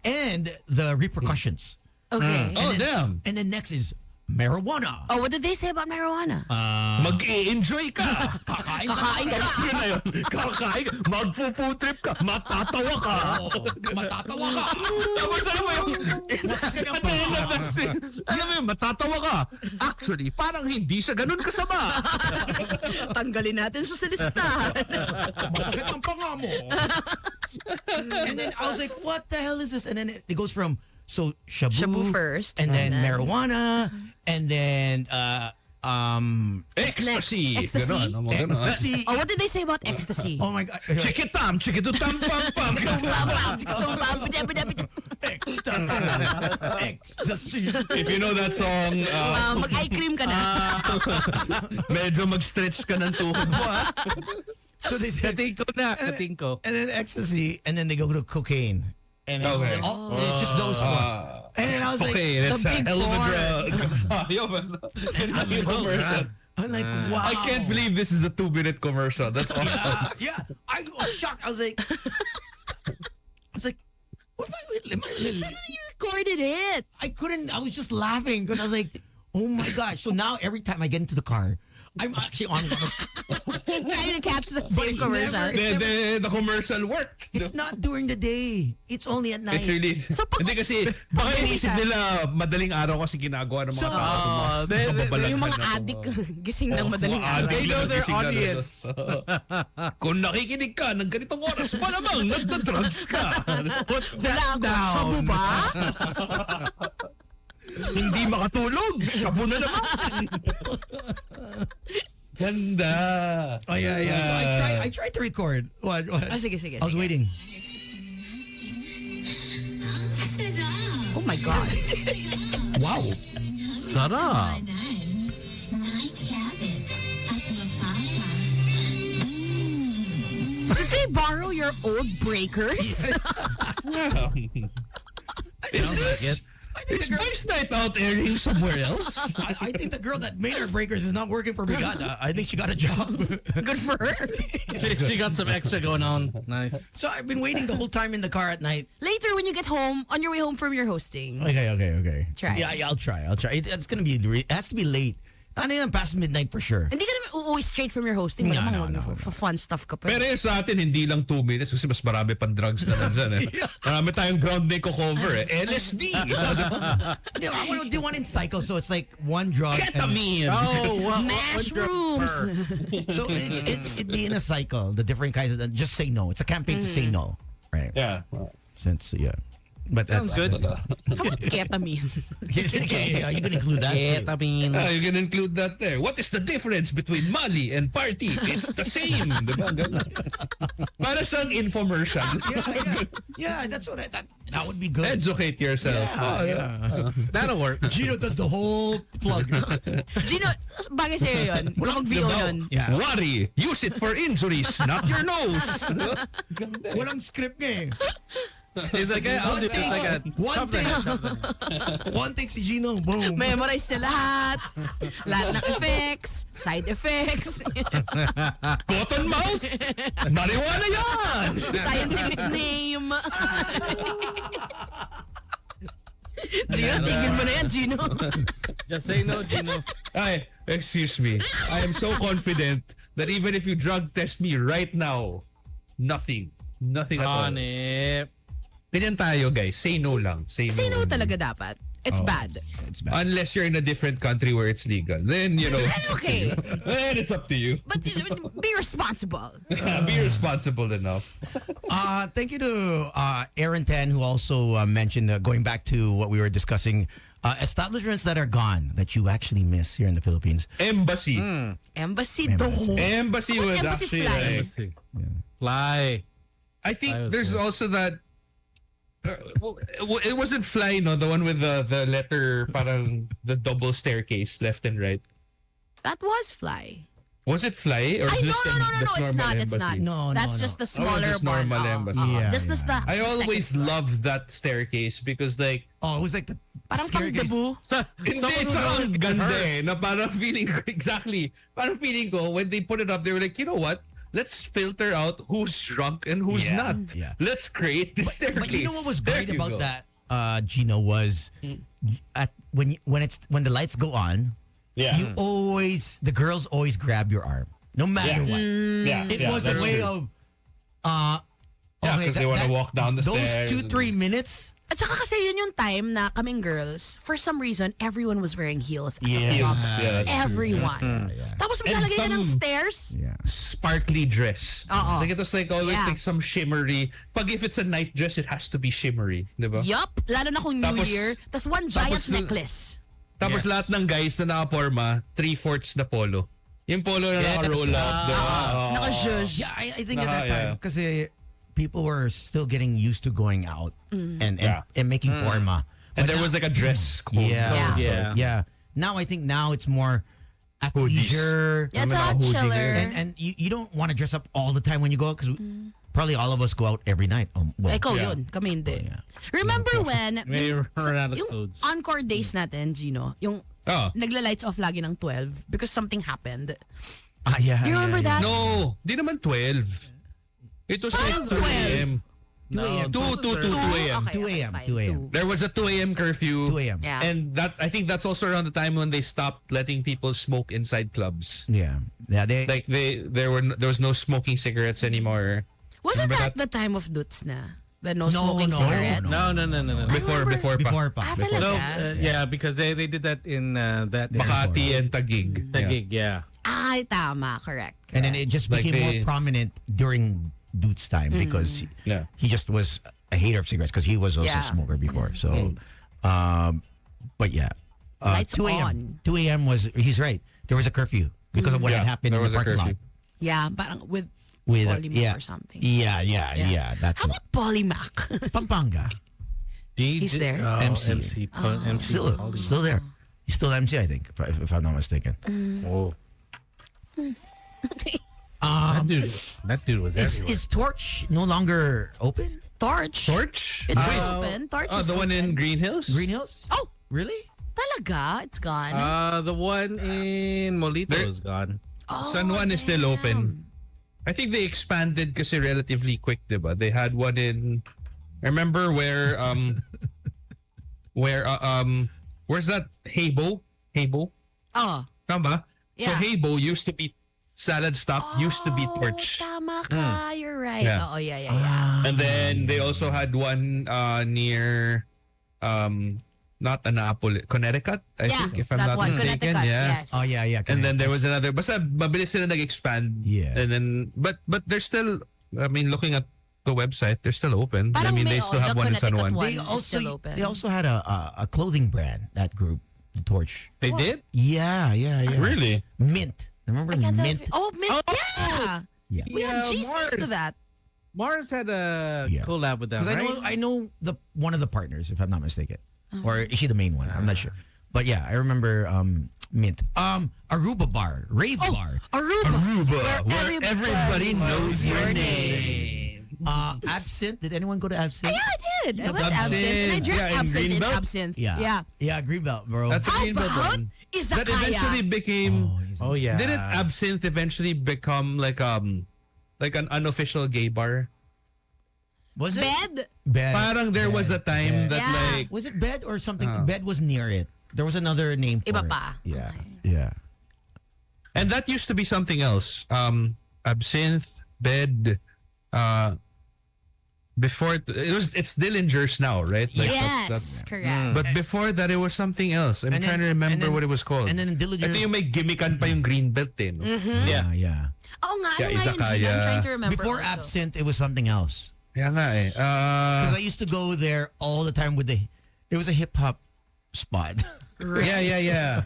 and the repercussions. Okay. Oh, damn. And then next is marijuana. Oh, what did they say about marijuana? Mag-i-enjoy ka. Kakain Kakain ka. Tapos yun na yun. Kakain ka. Mag-food trip ka. Matatawa ka. Matatawa ka. Tapos alam mo yung... Masakit ang At the end of that scene, alam mo yun, matatawa ka. Actually, parang hindi siya ganun kasama. Tanggalin natin siya sa listahan. Masakit ang panga mo. And then I was like, what the hell is this? And then it goes from shabu Shabu first, and then and then- marijuana, and then Ecstasy. Ecstasy? Ganon, mga ganon. ecstasy. Oh, what did they say about ecstasy? Oh my God. Chikitam, chikidutam, pam, pam. Ecstasy. If you know that song, Mag-eye cream ka na. medyo mag-stretch ka ng tuhod mo, ha? So they said, Katingko na, katingko. and then ecstasy, and then they go to cocaine. And Okay. it's just those four. And then I was like, Okay, that's the a big hell of a four. drug. I'm like, wow. I can't believe this is a 2-minute commercial. That's awesome. Yeah, I was shocked. I was like, what am I? Sana you recorded it. I couldn't. I was just laughing because I was like, oh my gosh. So now every time I get into the car, I'm actually on. Trying to catch the same it's commercial. never- The commercial worked. It's not during the day. It's only at night. It's really... So, pag- hindi kasi, baka inisip nila madaling araw kasi ginagawa ng mga So, tao. Yung mga addict gising ng madaling araw. They know their audience. Kung nakikinig ka ng ganitong oras, malamang nagda-drugs ka. Wala ako. Shabu ba? Hindi makatulog. Shabu na naman. Ganda. Oh yeah. So I tried to record. What? Sige. I was waiting. Oh my God. Wow. Sarap. Did they borrow your old breakers? Is this Spice Night Out airing somewhere else? I think the girl that made her breakers is not working for Brigada. I think she got a job. Good for her. She got some extra going on. Nice. So I've been waiting the whole time in the car at night. Later, when you get home, on your way home from your hosting. Okay. Try. Yeah, I'll try. It's gonna be. It has to be late. Ano yan, past midnight for sure. Hindi ka naman uuwi straight from your hosting. No, Malamang fun stuff ka pa. Pero yung sa atin, hindi lang 2 minutes kasi mas marami pang drugs na nandyan eh. Marami tayong ground na cover eh. LSD! Yeah, I want to do one in cycle, so it's like one drug. Ketamine! Mushrooms. So it'd be in a cycle, the different kinds of. Just say no. It's a campaign to say no, right? Yeah. Since but that's Sounds good. How about ketamine? Yeah, you can include that. Ketamine. You can include that there. What is the difference between Mali and party? It's the same. Diba? Para siyang infomercial. Yeah, that's what that would be good. Educate yourself. Yeah. That'll work. Gino does the whole plug. Gino, bagay sa'yo yun. Ikaw mag-VO yun. Yeah. Worry. Use it for injuries, not your nose. Walang script nga eh. He's like, I'll do this like a One take si Gino, boom. Memorize niya lahat. Lahat ng effects, side effects, Cotton mouth? Marijuana yan! scientific name. Gino, tigil mo na yan, Gino. Just say no, Gino. Ay, excuse me. I am so confident that even if you drug test me right now, nothing at all. Honey. Ganyan tayo, guys. Say no lang. Say no talaga dapat. It's bad. It's bad. Unless you're in a different country where it's legal. Then, That's okay. then it's up to you. But be responsible. Be responsible enough. Thank you to Aaron Tan, who also mentioned, going back to what we were discussing, establishments that are gone that you actually miss here in the Philippines. Embassy. Embassy doh. Embassy was Embassy actually fly. like, Let's see. Fly. I think I was there's there. also that well, it wasn't Fly, no? The one with the letter, parang the double staircase left and right. That was Fly. Was it Fly or Ay, just no, it's not. It's not. No, That's no. just the smaller just one. normal embassy. Yeah, This is the I always second floor. loved that staircase because like Oh, it was like the Parang scary pang debu. hindi it's ang ganda eh, na parang feeling exactly. Parang feeling ko when they put it up they were like, you know what? Let's filter out who's drunk and who's Yeah, not. yeah. Let's create this staircase. But you know what was There great you about go. that, Gino, was when the lights go on, Yeah. the girls always grab your arm, no matter Yeah. what. Yeah. It yeah, was a that's way true. of Yeah, 'cause they wanna walk down the those stairs 2-3 minutes. At saka kasi yun yung time na kaming girls, for some reason, everyone was wearing heels. at the Yes. club. Yeah, that's true. Everyone. Tapos maglalagay ka ng some- stairs. Yeah. Sparkly dress. Oo. Like it was like always Yeah. like some shimmery. Pag if it's a night dress, it has to be shimmery, di ba? Yup. Lalo na kung New Tapos- Year. Tapos one giant tapos- necklace. Tapos lahat ng guys na nakaporma, 3/4 na polo. Yung polo na naka-roll up. diba? Oo. Naka-zhuzh. Yeah, I think at Ah, that time, yeah. because people were still getting used to going out and making porma. And there was like a dress code. Yeah. Yeah. Yeah. Now I think it's more Hoodies. athleisure. Yeah, it's a hot hoodie chiller. And you don't want to dress up all the time when you go out because probably all of us go out every night. Well, Ikaw Yeah. yun. Kami hindi. yeah. Remember when May run out of yung clothes. encore days natin, Gino, yung Oh. nagla-lights off lagi ng 12 because something happened. Yeah. You remember that? No, di naman 12. It was like Parang 2 a.m. 2 a.m. 2 a.m. Okay, 2 okay, a.m., fine. 2 a.m. 2. There was a 2 a.m. curfew. 2 a.m. Yeah. And that I think that's also around the time when they stopped letting people smoke inside clubs. Yeah. Yeah. Like there was no smoking cigarettes anymore. Wasn't Remember that the time of Dutz na? The no No, smoking no, cigarettes? No. Before remember- pa. Before pa. Talaga? No, yeah, because they did that in that Makati and Taguig. the Yeah. gig, yeah. Ay, tama. Correct. And then it just Like became more they- prominent during Dude's time because Yeah. he just was a hater of cigarettes because he was also Yeah. a smoker before. So, but yeah. Lights 2 a.m. on. 2 a.m. was, he's right. There was a curfew. because of what had happened there in the was a parking lot. curfew. Yeah, parang with Polymac yeah, or something. yeah. That's How about Polymac? Pampanga. He's there? MC. MC. Still there. He's still MC, I think, if I'm not mistaken. Oh. That dude was everywhere. Is Torch no longer open? Torch. Torch? It's open. Torch is the one in open. Green Hills? Green Hills? Oh, Really? talaga? It's gone. The one in Molito is gone. San Juan is still open. I think they expanded kasi relatively quick, diba? They had one in... I remember where's that? Heybo? Oh. Tama? So Yeah. Heybo used to be Salad Stop, used to be Torch. Tama ka. You're right. Yeah. Oh, yeah. And then they also had one near not Annapolis, Connecticut, I Yeah, think, if I'm that not one. mistaken. Connecticut, Yeah. yes. Oh, yeah. And then there was another, basta mabilis sila nag-expand. Yeah. And then, but they're still, I mean, looking at the website, they're still open. I Parang mean, may- they still the have one in San Connecticut Juan. one. Is still open. They also had a clothing brand, that group, the Torch. They did? Yeah. Really? Mint. Remember I can't tell if- Mint? Mint. Yeah. Yeah. We had Yeah, GCs to Mars. that. Mars had a Yeah. collab with them, Because right? I know the one of the partners, if I'm not mistaken, or is she the main one? I'm not sure. But yeah, I remember Mint. Aruba bar, rave bar. Aruba. where everybody knows your name. Absinthe. Did anyone go to Absinthe? Yeah, I did. I went Absinthe. absinthe. And I drank Yeah, in absinthe in Greenbelt? absinthe. Yeah. Greenbelt, bro. That's the How Greenbelt about one. izakaya? That eventually became. Oh, yeah. Didn't Absinthe eventually become like an unofficial gay bar? Was it Bed? Parang there was a time that Yeah. like Was it Bed or something? Bed was near it. There was another name for Iba it. pa. Yeah. Okay. Yeah. and that used to be something else. Absinthe, Bed, before it's Dillinger's now, right? Like Yes, correct. but before that, it was something else. I'm And trying then- to remember and then- what it was called. and then in Dillinger- Ito yung may gimmickan pa yung Greenbelt eh. No? Yeah. Oo nga, Yeah, ano nga yun, izakaya. Gina? I'm trying to remember. Before also. Absinthe, it was something else. Kaya nga eh. Because I used to go there all the time it was a hip hop spot. Yeah.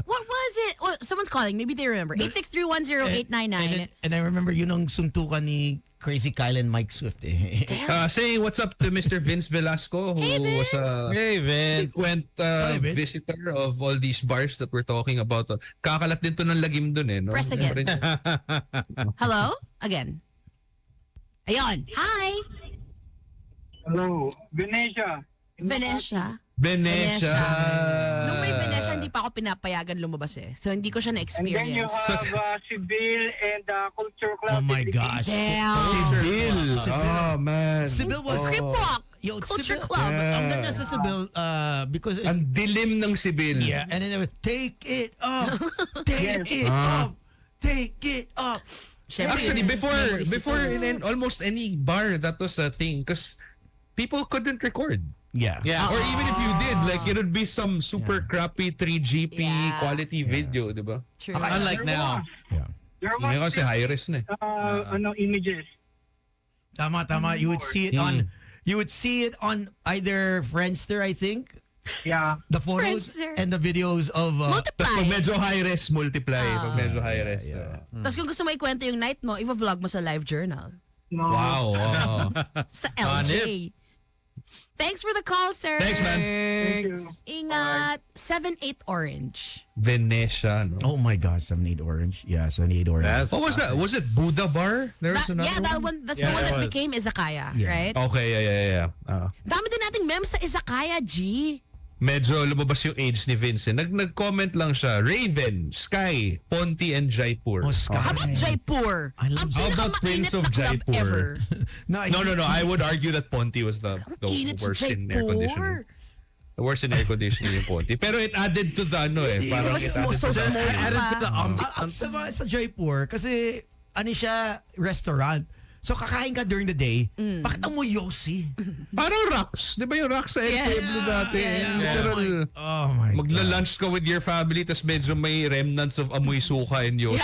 What was it? Oh, someone's calling. Maybe they remember. 863100899. and I remember yun ang suntukan ni Crazy Kyle and Mike Swift eh. Saying what's up to Mr. Vince Velasco, who Hey, was a Hey, Vince. frequent Vince. visitor of all these bars that we're talking about. Kakalat din to ng lagim dun eh. No? Press again. Hello? Again. Ayon. Hi. Hello, Venetia. Venetia. Venetia. Nung may Venetia, hindi pa ako pinapayagan lumabas eh. So, hindi ko siya And then you na-experience. have Sibyl and Culture Club. Oh my Philippines. gosh. Damn. Bill. Oh man. Sibyl was Kripok. Yo, Culture Sibyl- Club. Ang ganda sa Sibyl because Ang dilim ng Sibyl. yeah, and then they would take it up. Take it up. Take it up. Syempre, Actually, yun. before Memories. in almost any bar, that was a thing because people couldn't record. Yeah. Yeah. Or even if you did, like it would be some super crappy 3GP Yeah. quality video, di ba? True. Unlike now. Yeah. There was Ngayon kasi high res na eh. images. Tama. You would see it on either Friendster, I think. Yeah. The photos Friendster. and the videos of Tapos pag Multiply. medyo high res, multiply. Pag medyo high res. Tapos kung gusto mo ikwento yung night mo, i-vlog mo sa live journal. No. Wow. Sa LJ. Thanks for the call, sir. Thanks, man. Thank you. Ingat. 7-8 orange. Venetia, no? Oh my God, 78 Orange. Yeah, 78 Orange. That's What was that? Was it Buddha Bar? There was another That one. That's Yeah, the one it that was. became Izakaya, Yeah. right? Okay, yeah. Dami din nating memes sa Izakaya, G. Medyo lumabas yung age ni Vincent. Nag-comment lang siya. Raven, Sky, Ponti, and Jaipur. Oh, Sky. How about Jaipur? I love Ang How about pinakamainit Prince of na club Jaipur? ever. No. I would argue that Ponti was the Init sa worst in air conditioning. Jaipur. The worst in air conditioning yung Ponti. Pero it added to the parang was it so added to the... smoky Added to pa. the Sa Jaipur, kasi ano siya, restaurant. So kakain ka during the day, pakita mo Yossi. Parang rocks. Di ba yung rocks sa Pueblo dati? Literal, Oh my magla-lunch ka with your family tas medyo may remnants of amoy suka and yosi.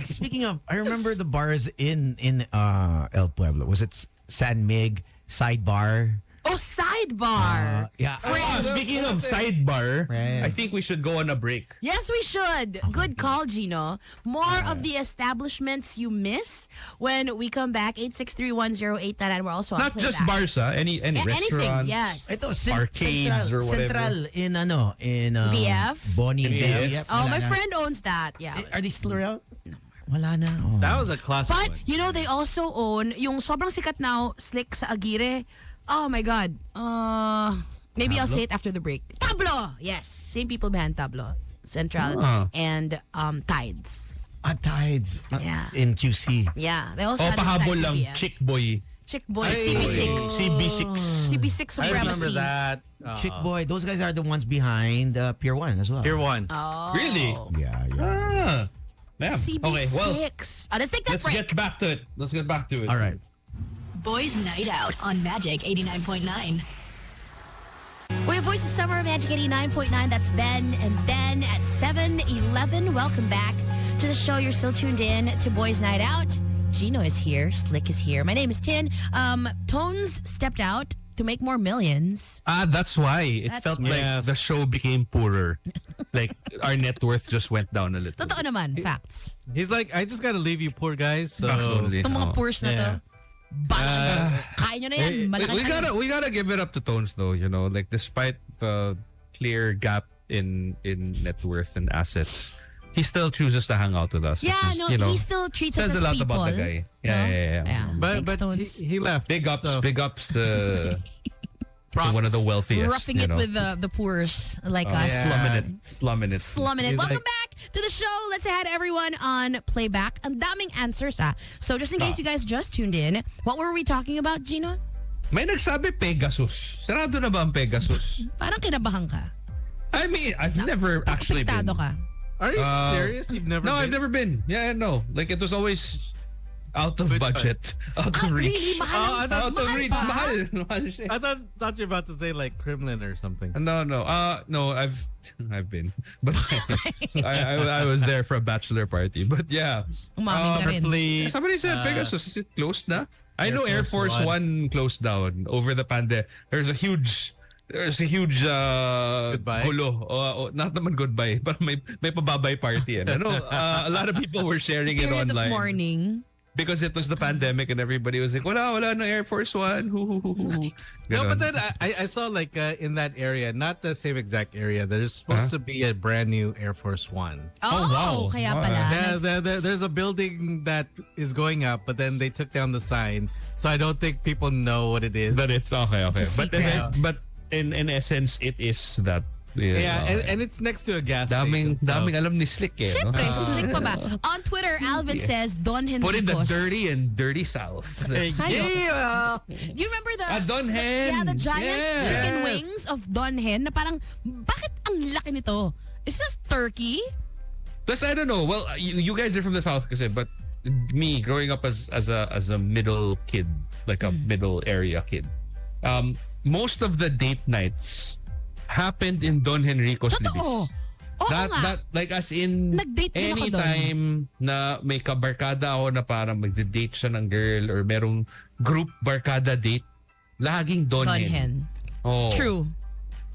Speaking of, I remember the bars in El Pueblo. Was it San Mig, Sidebar? Oh, sidebar. Yeah. Speaking of sidebar, Friends. I think we should go on a break. Yes, we should. Good call, Gino. More of the establishments you miss when we come back. 8631089. We're also on Not just playback. bars, any Anything, restaurants. yes. Ito, Arcades or whatever. Central in BF? Bonnie and BF. BF. Oh, Wala my na. friend owns that. Yeah. Are they still around? Wala na. Oh. That was a classic But, one. you know, they also own yung sobrang sikat now, Slick sa Aguirre. Oh my God. Maybe I'll say it after the break. Tablo! Yes. Same people behind Tablo. Central and Tides. Tides. Yeah. In QC. Yeah. They also Oh, had the pahabol Tides lang. CBF. Chick Boy. Chick Boy, Ay, CB6. CB6. CB6 I remember Supremacy. that. Chick Boy. Those guys are the ones behind Pier 1 as well. Pier 1. Oh. Really? Yeah, yeah. Ah. Yeah. CB6. Okay, well, Let's take that let's break. get back to it. Let's get back to it. All right. Boys Night Out on Magic 89.9. We have Voice of Summer, Magic 89.9. That's Ben and Ben at 7:11. Welcome back to the show. You're still tuned in to Boys Night Out. Gino is here. Slick is here. My name is Tin. Tones stepped out to make more millions. That's why it That's felt why. like the show became poorer. Like our net worth just went down a little. Totoo naman, facts. He's like, I just gotta leave you poor guys. So Absolutely. Itong mga poors na to. Yeah. Kaya nyo na yan. Malaki We gotta give it up to Tones though, you know, like despite the clear gap in net worth and assets, he still chooses to hang out with us. Yeah, which is, no, you know, he still treats us says as a lot people. about the guy. Yeah, No? yeah. But Thanks, but Tones. he left. Big ups, So, big ups to one of the wealthiest. Roughing you it know. with the poors like us. slumming it. Slumming it. He's Welcome like- back to the show. Let's add everyone on playback. Ang daming answers, ah. So just in case you guys just tuned in, what were we talking about, Gino? May nagsabi Pegasus. Sarado na ba ang Pegasus? Parang kinabahan ka. I mean, I've never actually been. Apektado ka. Are you serious? You've never No, been? I've never been. Yeah, no. Like it was always out of budget, out of reach. Really? Mahal? Out of reach. ba? Mahal siya. I thought you were about to say like Kremlin or something. No. No, I've been. But I was there for a bachelor party. But yeah. Umamin ka rin. Preferably, Somebody said Pegasus. Is it closed na? I know Air Force Force One closed down over the pandemic. There's a huge Goodbye? gulo. Not naman goodbye, but may pababay party. And a lot of people were sharing it Period of online. mourning. Because it was the pandemic and everybody was like, wala no Air Force One. No, but then I saw like in that area, not the same exact area. There's supposed to be a brand new Air Force One. Oh, wow. kaya Wow. pala. Yeah, there's a building that is going up, but then they took down the sign, so I don't think people know what it is. But it's okay. It's a secret. But in essence, it is that. yeah, and it's next to a gas daming station. so- daming alam ni Slick eh. No? Siyempre, si Slick pa ba? On Twitter, Alvin says, Don Put in the Henricos. dirty and dirty south. Hey, yeah. Do you remember the... Don Hen. Yeah, the giant Yes. chicken wings of Don Hen na parang, bakit ang laki nito? Is this turkey? Plus, I don't know. Well, you guys are from the south kasi, but me growing up as a middle kid, like a middle area kid, most of the date nights happened in Don Henrico's Totoo. Libis. Oo nga. That like as in Nag-date din ako anytime na may kabarkada ako na parang magde-date siya ng girl or merong group barkada date, laging Don Don Hen. Hen. Oh. True.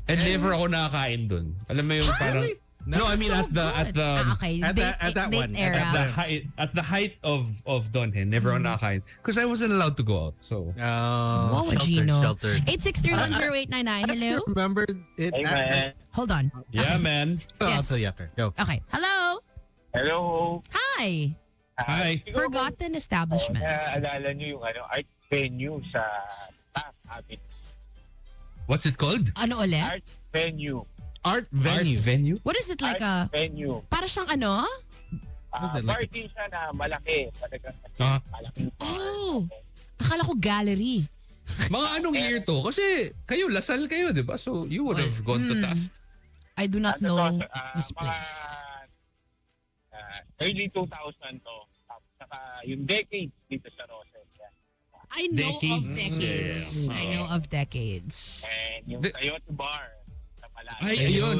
And never ako nakakain dun. Alam mo yung parang no, I mean So at the good. Okay. At that date one. era. at the height of Don Hen, never ako nakakain because I wasn't allowed to go out. So Wow, sheltered, Gino. sheltered. 863100899. I Hello? still remember it. Hey, man. Hold on. yeah, man. I'll Yes. tell you after. Go. Okay. Hello? Hello. Hi. Hi. Forgotten establishments. Naalala niyo yung art venue sa Taft Avenue. What's it called? Ano ulit? Art venue. Art venue. Art venue. What is it like Art venue. para siyang ano? What is it, like Party siya na malaki. Talagang Ah. malaking Oh. Akala ko gallery. Mga anong year to? Kasi kayo, Lasal kayo, di ba? So you would have gone to Taft. I do not know this Mga place. early 2000 to. Tapos saka yung decades dito sa Rosel. Yan. I know Decades. of decades. Yeah. I know of decades. And yung The- Coyote Bar sa Malayo. Ay, ayun.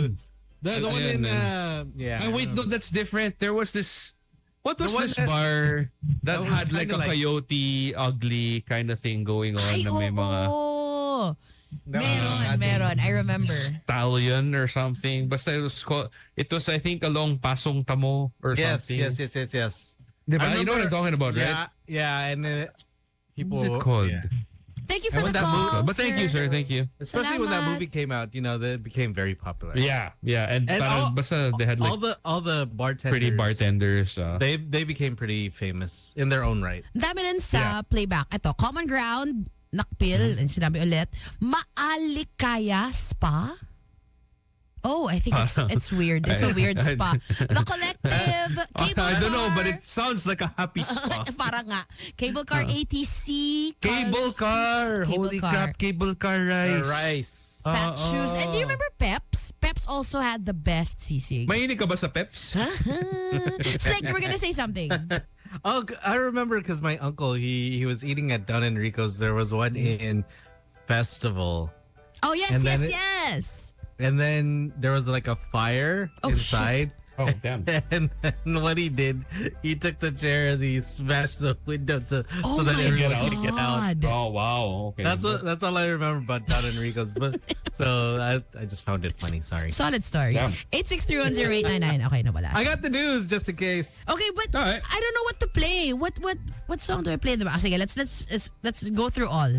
The one Ayun, in yeah. Ay, wait, no, that's different. There was this. What was The one this that- bar that was had like kinda a like- coyote, ugly kind of thing going on? Ay, na may mga. oo. Meron. I remember. Stallion or something. Basta it was I think along Pasong Tamo or something. Yes. Diba? You know what I'm talking about, right? Yeah, and people. What's it called? Yeah. Thank you for And the when that call, But thank you, sir. Thank you. Especially when that Salamat. movie came out, that became very popular. Yeah. And all- basta they had like all the bartenders, pretty bartenders. They became pretty famous in their own right. Dami nun sa playback. Ito, Common Ground, Nakpil, and sinabi ulit, Maalikaya Spa? Oh, I think it's weird. It's a weird spa. The Collective, Cable I don't know, Car. but it sounds like a happy spa. Parang nga. Cable Car ATC. Cable car. Holy crap, cable car rice. Rice. Fat shoes. And do you remember Peps? Peps also had the best sisig. Mahilig ka ba sa Peps? Snake, you were gonna say something. Oh, I remember because my uncle he was eating at Don Enrico's. There was one in Festival, Oh, yes, And then yes. and then there was like a fire inside. Oh, damn. And what he did, he took the chair and he smashed the window Oh so that my everyone God. could get out. Oh, wow. Okay. That's all I remember about Don Enrico's. But so I just found it funny. Sorry. Solid story. Damn. 863108999. Okay, nawala. I got the news just in case. Okay, but All right. I don't know what to play. What song do I play? Diba? Sige, let's go through all.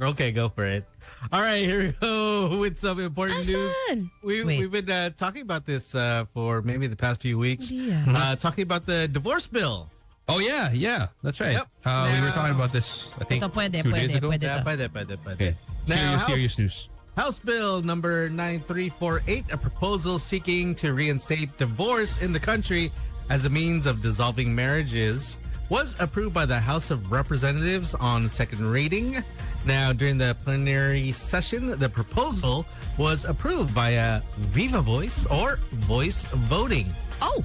Okay, go for it. All right, here we go with some important news. Asan? We've been talking about this for maybe the past few weeks. Yeah. Talking about the divorce bill. Oh, yeah. That's right. Yep. We were talking about this, I think, Ito pwede, 2 days ago. pwede Yeah, to. pwede. Okay. Now, Serious news. House Bill number 9348, a proposal seeking to reinstate divorce in the country as a means of dissolving marriages, was approved by the House of Representatives on second reading. Now, during the plenary session, the proposal was approved via Viva Voice or voice voting. Oh,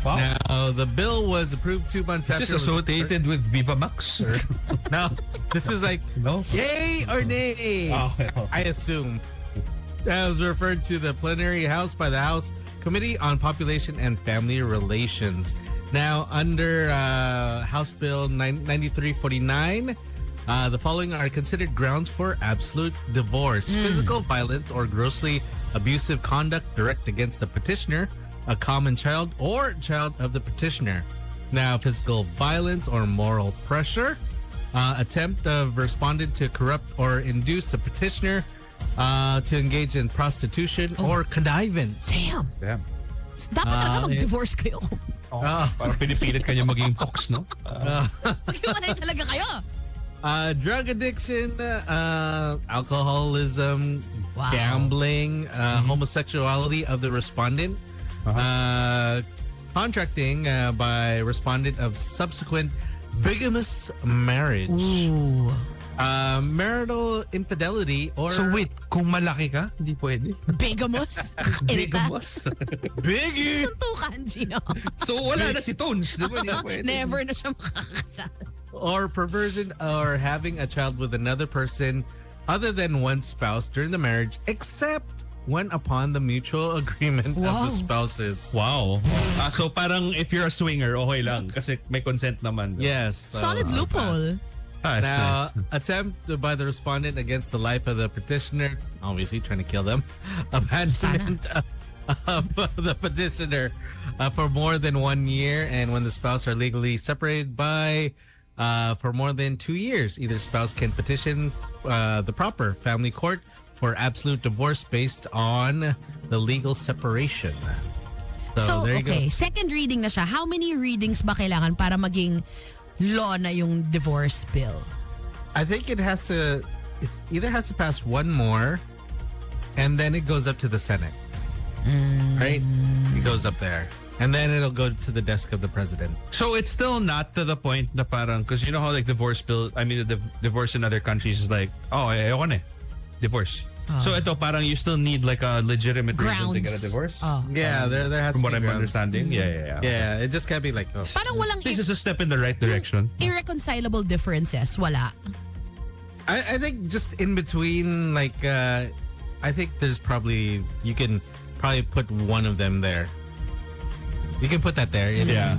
Wow. Now, the bill was approved 2 months Is after. this associated with Viva Max? Or? No, this is like No? yay or nay. Oh, okay. I assume. That was referred to the plenary house by the House Committee on Population and Family Relations. Now, under House Bill 9349, the following are considered grounds for absolute divorce: physical violence or grossly abusive conduct direct against the petitioner, a common child, or child of the petitioner. Now, physical violence or moral pressure, attempt of respondent to corrupt or induce the petitioner to engage in prostitution or connivance. damn. Damn. Dapat talaga mag-divorce kayo. Parang pinipilit kanya maging fox, no? Maghiwalay talaga kayo. Drug addiction, alcoholism, Wow. gambling, homosexuality of the respondent, contracting by respondent of subsequent bigamous marriage, Ooh. marital infidelity, or So wait, kung malaki ka, hindi pwede. Bigamous. Irita. biggie. Suntukan, Gino. So wala na si Tones, di ba? Hindi pwede. Never na siya makakasal. Or perversion or having a child with another person other than one spouse during the marriage, except when upon the mutual agreement of Wow. the spouses. Wow. So parang if you're a swinger, okay lang. Kasi may consent naman. Yes. so, Solid loophole. That's Now, nice. attempt by the respondent against the life of the petitioner, obviously trying to kill them, abandonment of the petitioner for more than 1 year, and when the spouse are legally separated by for more than 2 years, either spouse can petition the proper family court for absolute divorce based on the legal separation. So, there you okay. go. Second reading na siya. How many readings ba kailangan para maging law na yung divorce bill? I think it either has to pass one more, and then it goes up to the Senate. Right? It goes up there. And then it'll go to the desk of the president. So it's still not to the point na parang, because you know how like divorce bill, I mean the divorce in other countries is like, oh, ayoko na eh. Divorce. So ito parang you still need like a legitimate reason to get a divorce. Oh. Yeah, there has From to what be I'm grounds. understanding. Yeah. Yeah, it just can't be like, oh. Parang walang This is a step in the right direction. irreconcilable differences. Wala. I think just in between, like, I think there's probably, you can probably put one of them there. You can put that there. Yeah.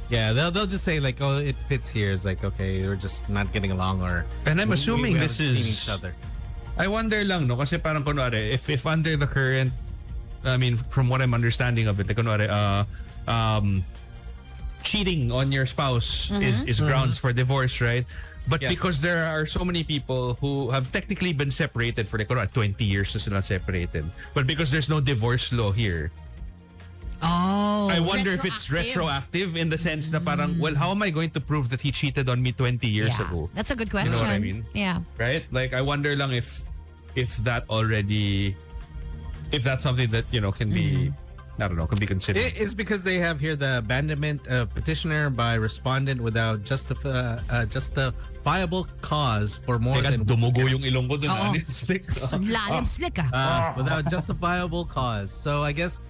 Yeah, they'll just say like, oh, it fits here. It's like, okay, we're just not getting along, or And I'm assuming we this haven't seen is each other. I wonder lang, no? Kasi parang kunwari, if under the current, I mean, from what I'm understanding of it, like, kunwari, cheating on your spouse is grounds for divorce, right? But Yes. because there are so many people who have technically been separated for like 20 years na sila separated, but because there's no divorce law here, Oh, I wonder if it's retroactive in the sense na parang, well, how am I going to prove that he cheated on me 20 years Yeah, ago? that's a good You question. know what I mean? Yeah. Right? Like, I wonder lang if that already, if that's something that, you know, can be, I don't know, can be considered. It is because they have here the abandonment of petitioner by respondent without justifiable cause for more Teka, than dumugo yung ilong ko dun. Oo. Stick. Lalim slick ah. without justifiable cause. So I guess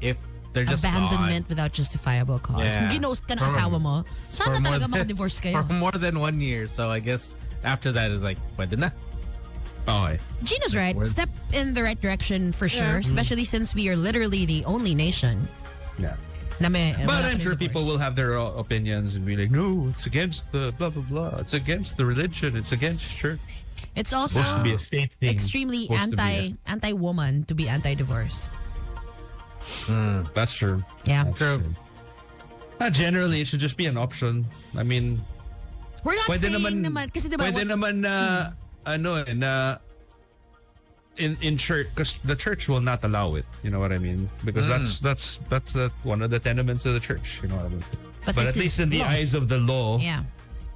if they're just Abandonment without justifiable cause. Yeah. Kung ginost ka ng asawa mo, sana For more talaga than- maka-divorce kayo. for more than 1 year. So I guess after that is like, pwede na. Okay. Gino's right. Word. Step in the right direction for sure, especially since we are literally the only nation Yeah. na may But wala I'm pa sure rin people divorce. will have their opinions and be like, no, it's against the blah, blah, blah. It's against the religion. It's against church. It's also Supposed to be a state thing. extremely Supposed to be anti-woman to be anti-divorce. That's true. Yeah. True. Generally, it should just be an option. I mean, We're not pwede saying naman, kasi diba, pwede naman na, na in church, because the church will not allow it. You know what I mean? Because that's one of the tenements of the church. You know what I mean? But But this at least is in the law. eyes of the law, Yeah.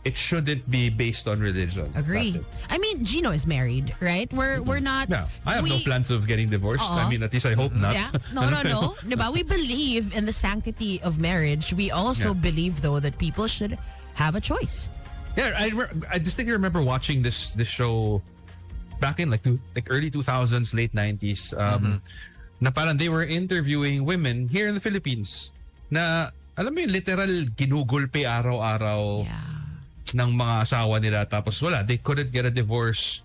it shouldn't be based on religion. Agree. That's it. I mean, Gino is married, right? We're not. Yeah, I have no we- plans of getting divorced. I mean, at least I hope not. Yeah. No. Diba? We believe in the sanctity of marriage. We also Yeah. believe, though, that people should have a choice. Yeah, I distinctly remember watching this show back in like early 2000s, late 90s. Na parang they were interviewing women here in the Philippines. Na alam mo yung literal ginugulpe araw-araw Yeah. ng mga asawa nila, tapos wala, they couldn't get a divorce.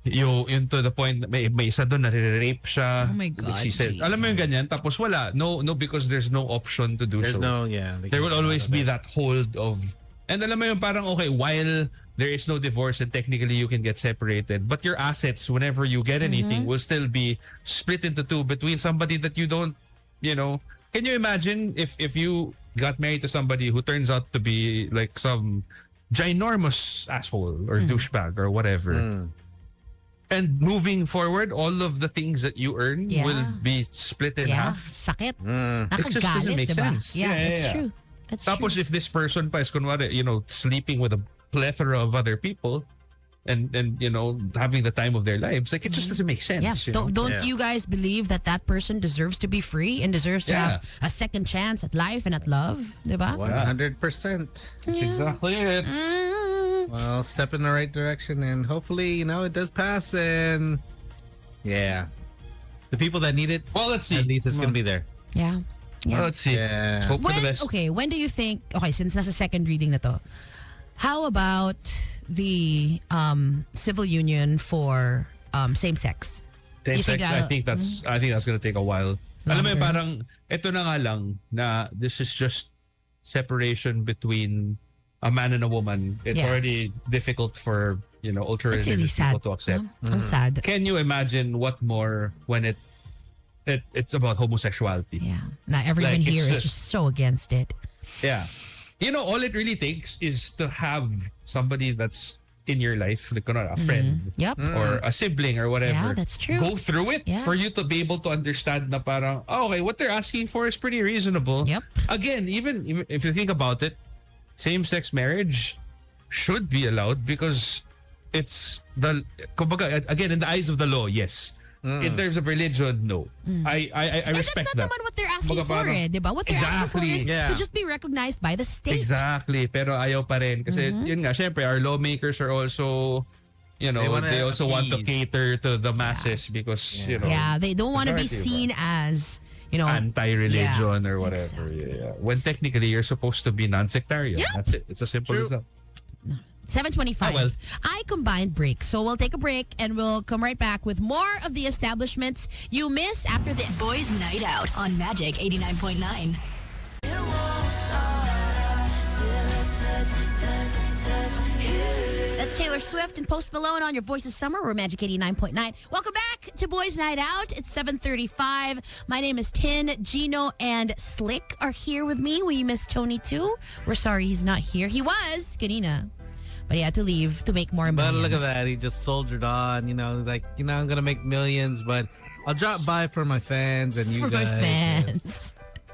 Yun to the point, may isa doon na rape siya. Oh my God, She said, Gino. alam mo yung ganyan, tapos wala, no, because there's no option to do There's so. no, yeah. There will always be that hold of, and alam mo yung parang, okay, while there is no divorce and technically you can get separated, but your assets, whenever you get anything, will still be split into two between somebody that you don't, you know. Can you imagine if you got married to somebody who turns out to be like some ginormous asshole or douchebag or whatever? And moving forward, all of the things that you earn Yeah. will be split in Yeah. half. Sakit. It just doesn't Nakagalit, make diba? sense. Yeah, Yeah, it's yeah. true. That's Tapos true. if this person pa is kunwari, you know, sleeping with a plethora of other people and you know, having the time of their lives, like it just doesn't make sense. Yeah. You know? Don't Yeah. you guys believe that person deserves to be free and deserves to Yeah. have a second chance at life and at love? Diba? 100%. That's exactly it. Well, step in the right direction and hopefully, you know, it does pass and yeah. The people that need it, Well, let's see. at least it's going to be there. Yeah. Well, let's see. Yeah. Hope for the When, best. okay, when do you think, okay, since nasa second reading na to, how about the civil union for same-sex? Same You think sex, I that'll- think that's gonna take a while. Alam mo, Longer. parang ito na nga lang na this is just separation between a man and a woman. It's Yeah. already difficult for, you know, ultra It's really religious sad. people to accept. No? Ang sad. Can you imagine what more when it's about homosexuality? Yeah. Not everyone Like, it's here is just- just so against it. Yeah. You know, all it really takes is to have somebody that's in your life, like a friend Yep. or a sibling or whatever. Yeah, that's true. Go through it Yeah. for you to be able to understand na parang, oh, okay, what they're asking for is pretty reasonable. Yep. Again, even if you think about it, same-sex marriage should be allowed because it's kumbaga, again, in the eyes of the law, yes. In terms of religion, no. I And respect that's not that. naman what they're asking Kumbaga for, parang- diba? What they're asking for is Exactly, yeah. to just be recognized by the state. Exactly, pero ayaw pa rin kasi yun nga, syempre our lawmakers are also, you know, They they, wanna also want to appease. cater to the masses because you know, Yeah, they don't want to be majority, seen as, you know, anti-religion Yeah, or whatever. exactly. Yeah. When technically you're supposed to be non-sectarian. That's it. It's as simple as that. 7:25. Oh, well. I combined breaks, so we'll take a break and we'll come right back with more of the establishments you miss after this. Boys Night Out on Magic 89.9. That's That's Taylor Swift and Post Malone on your Voice of Summer. We're Magic 89.9. Welcome back to Boys Night Out. It's 7:35. My name is Tin. Gino and Slick are here with me. We miss Tony too. We're sorry he's not here. He was kanina, but he had to leave to make more But millions. look at that. He just soldiered on, I'm going to make millions, but I'll drop by for my fans and you For guys. my fans.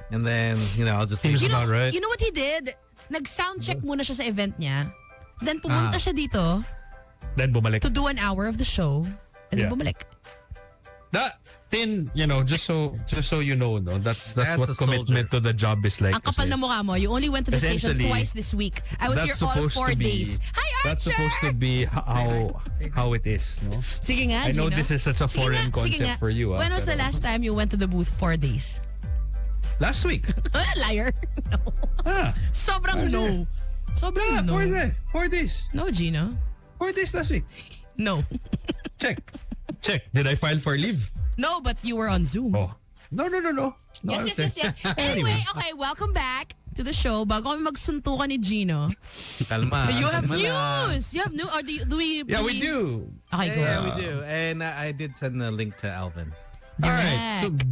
And then, I'll just Seems leave. about right. You know what he did? Nag-sound check muna siya sa event niya. Then pumunta siya dito Then bumalik. to do an hour of the show. And then Yeah. bumalik. That Tin, just so you know, no, that's That's what a commitment to the job is like. Ang kapal kasi. na mukha mo. You only went to the station Essentially, twice this week. I was here That's all supposed 4 to be- days. Hi, Archer! That's supposed to be how it is, no? Sige nga, I know Gino. this is such a Sige foreign nga, sige concept nga. for you. When was the pero- last time you went to the booth 4 days? Last week. Liar. No. Ah, Sobrang no. Sobrang no. 4 days. No, Gino. 4 days last week. No. Check. Did I file for leave? No, but you were on Zoom. Oh. No. Yes. Anyway, okay, welcome back to the show. Bago kami magsuntukan ni Gino. Kalma. You have kalma lang. news. You have news. Or do we? Yeah, we do. Okay, go. Yeah, we do. And I did send the link to Alvin. All right. So Direct.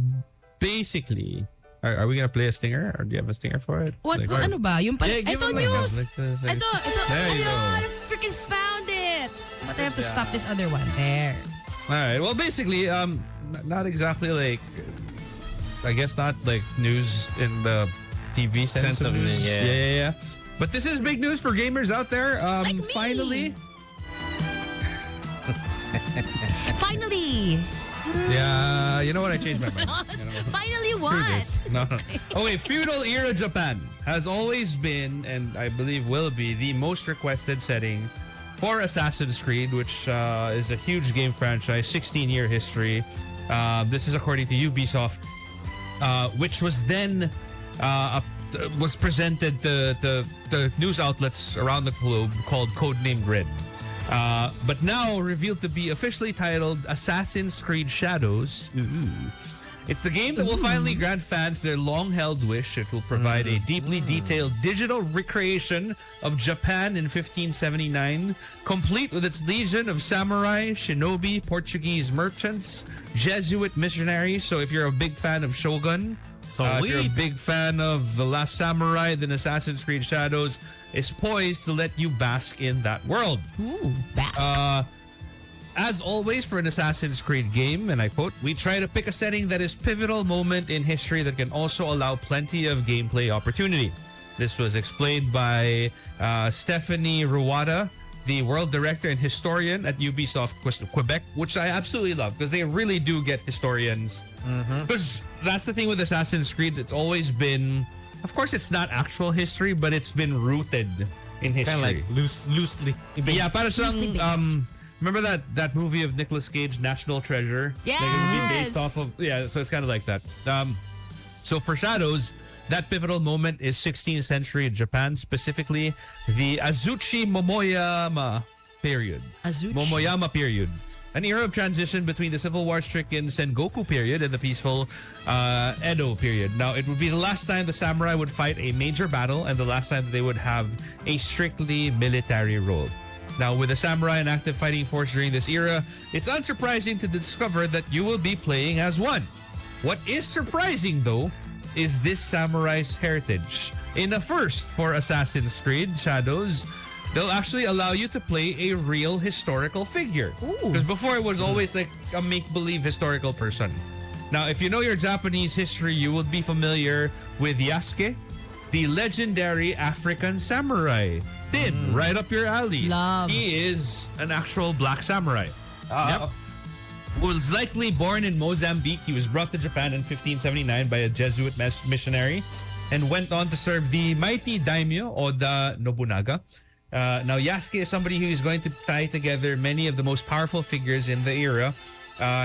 basically, are we gonna play a stinger, or do you have a stinger for it? What? Like, Ano ba? Yung pala. Yeah, give Ito him like news. like- Ito. There you go. I freaking found it. But I have to stop this other one. There. All right. Well, basically, not exactly like, I guess not like news in the TV sense of news. Yeah. But this is big news for gamers out there. Like me. Finally. Finally. Yeah. You know what? I changed my mind. Finally Screw what? this. No. Okay, feudal era Japan has always been, and I believe will be, the most requested setting for Assassin's Creed, which is a huge game franchise, 16-year history. This is according to Ubisoft, which was then was presented to the news outlets around the globe called Codename Red. But now revealed to be officially titled Assassin's Creed Shadows. Ooh. It's the game that will finally grant fans their long-held wish. It will provide a deeply detailed digital recreation of Japan in 1579, complete with its legion of samurai, shinobi, Portuguese merchants, Jesuit missionaries. So if you're a big fan of Shogun, if you're a Sweet. big fan of The Last Samurai, then Assassin's Creed Shadows is poised to let you bask in that world. Ooh, bask. As always for an Assassin's Creed game, and I quote, we try to pick a setting that is pivotal moment in history that can also allow plenty of gameplay opportunity. This was explained by Stephanie Ruwada, the world director and historian at Ubisoft Quebec, which I absolutely love because they really do get historians. Because that's the thing with Assassin's Creed. It's always been, of course, it's not actual history, but it's been rooted in history. Kind of like loosely. Yeah, para Loosely siyang, based. remember that movie of Nicolas Cage, National Treasure? Like, it would be based Yes. off of, yeah, so it's kind of like that. So for Shadows, that pivotal moment is 16th century Japan, specifically the Azuchi Momoyama period. Azuchi. Momoyama period. An era of transition between the Civil War-stricken Sengoku period and the peaceful Edo period. Now, it would be the last time the samurai would fight a major battle and the last time that they would have a strictly military role. Now, with the samurai an active fighting force during this era, it's unsurprising to discover that you will be playing as one. What is surprising, though, is this samurai's heritage. In a first for Assassin's Creed Shadows, they'll actually allow you to play a real historical figure. Ooh. Because before it was always like a make-believe historical person. Now, if you know your Japanese history, you will be familiar with Yasuke, the legendary African samurai. Tin, right up your alley. Love. He is an actual black samurai. Was likely born in Mozambique. He was brought to Japan in 1579 by a Jesuit missionary and went on to serve the mighty daimyo Oda Nobunaga. Now, Yasuke is somebody who is going to tie together many of the most powerful figures in the era.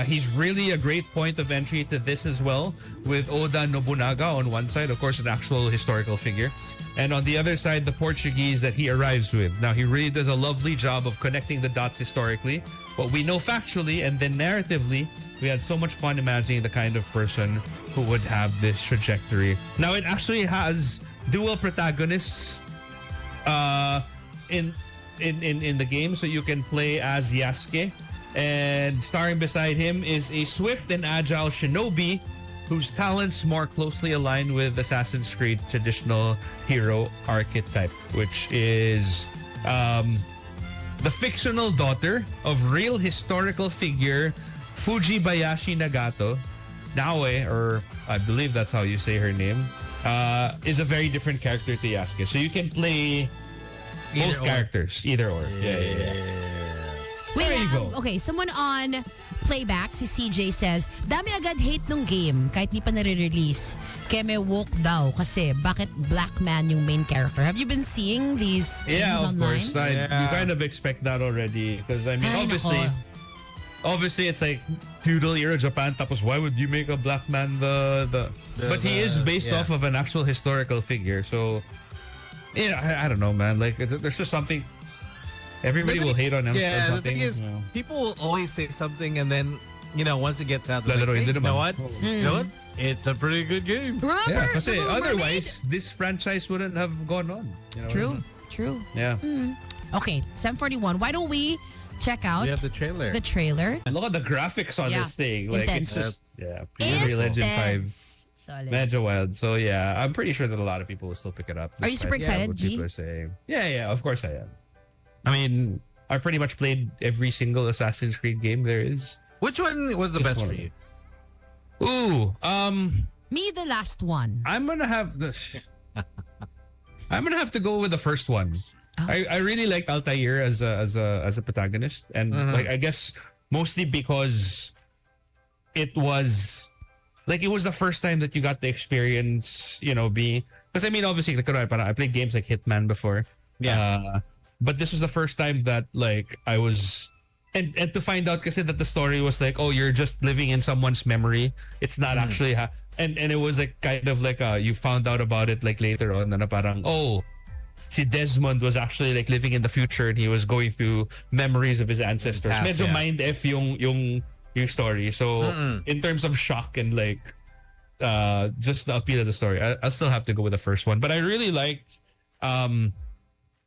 He's really a great point of entry to this as well, with Oda Nobunaga on one side, of course, an actual historical figure, and on the other side, the Portuguese that he arrives with. Now, he really does a lovely job of connecting the dots historically, what we know factually, and then narratively. We had so much fun imagining the kind of person who would have this trajectory. Now, it actually has dual protagonists in in the game, so you can play as Yasuke. And starring beside him is a swift and agile shinobi whose talents more closely align with Assassin's Creed traditional hero archetype, which is the fictional daughter of real historical figure Fujibayashi Nagato. Naoe, or I believe that's how you say her name, is a very different character to Yasuke. So you can play both characters, either or. Yeah. We There you have, go. okay, someone on playback, si CJ says, dami agad hate nung game kahit di pa nare-release. Kaya may woke daw kasi bakit black man yung main character. Have you been seeing these things Yeah, of online? course. You kind of expect that already. Because, I mean, Ay, obviously it's like feudal era Japan. Tapos why would you make a black man but he is based off of an actual historical figure. So, I don't know, man. Like, there's just something. Everybody will hate on him. Yeah, or the thing is, people will always say something, and then once it gets out, they're like, hey, you know what? You know what? It's a pretty good game. Remember, Yeah, kasi the Little otherwise, this franchise wouldn't have gone on. You know what I Mermaid? mean? True. Yeah. Okay, 741. Why don't we check out We have the trailer. the trailer? And look at the graphics on Yeah. this thing. Like, Intense. it's just, Unreal Engine 5. Intense. Solid. Medyo wild. So yeah, I'm pretty sure that a lot of people will still pick it up. Are you super despite excited, what G? people are saying. Yeah, of course I am. I mean, I pretty much played every single Assassin's Creed game there is. Which one was the Just best one for of you? Ooh, Me, the last one. I'm gonna have to go with the first one. Oh. I really liked Altair as a protagonist, and like I guess mostly because it was the first time that you got the experience, being, because I mean obviously like I played games like Hitman before, but this was the first time that like I was. And to find out kasi that the story was like, oh, you're just living in someone's memory. It's not actually and it was like kind of like you found out about it like later on na parang, oh, si Desmond was actually like living in the future and he was going through memories of his ancestors. Past, Medyo yeah. mind F yung story. So in terms of shock and like just the appeal of the story, I'll still have to go with the first one. But I really liked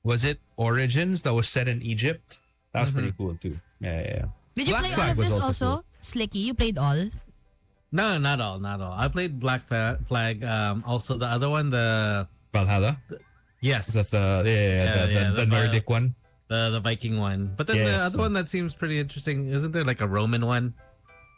was it Origins that was set in Egypt? That was pretty cool too. Yeah. Did you Black play all Flag of was this also also? Slicky, you played all? No, not all. I played Black Flag. Also, the other one, the Valhalla? yes, Is that the Nordic one? the Viking one. But then the Yes. other one that seems pretty interesting. Isn't there like a Roman one?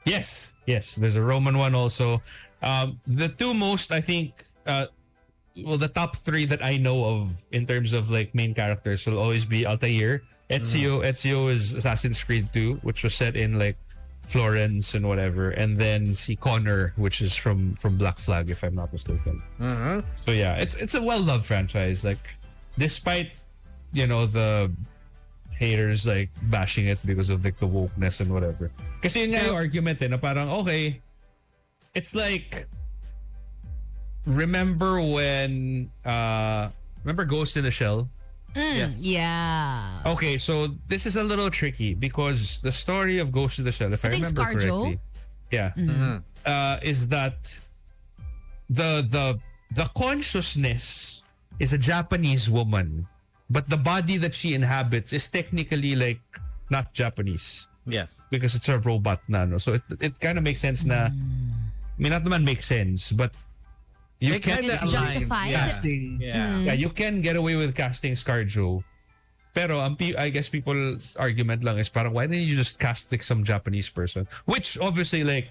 Yes. There's a Roman one also. The two most, I think, the top three that I know of in terms of like main characters will always be Altair. Ezio is Assassin's Creed 2, which was set in like Florence and whatever, and then si Connor, which is from Black Flag, if I'm not mistaken. So yeah, it's a well-loved franchise. Like, despite the haters like bashing it because of like the wokeness and whatever. Kasi yun nga yung argument na parang okay, it's like remember Ghost in the Shell? Yes. Yeah. Okay, so this is a little tricky because the story of Ghost in the Shell, if I, I think remember ScarJo. correctly, is that the consciousness is a Japanese woman, but the body that she inhabits is technically like not Japanese Yes. because it's a robot na, no? So it kind of makes sense na, I mean, not naman makes sense, but you It can kinda It's justified. casting. Yeah. Yeah, you can get away with casting ScarJo. Pero I guess people's argument lang is parang why didn't you just cast like some Japanese person? Which obviously like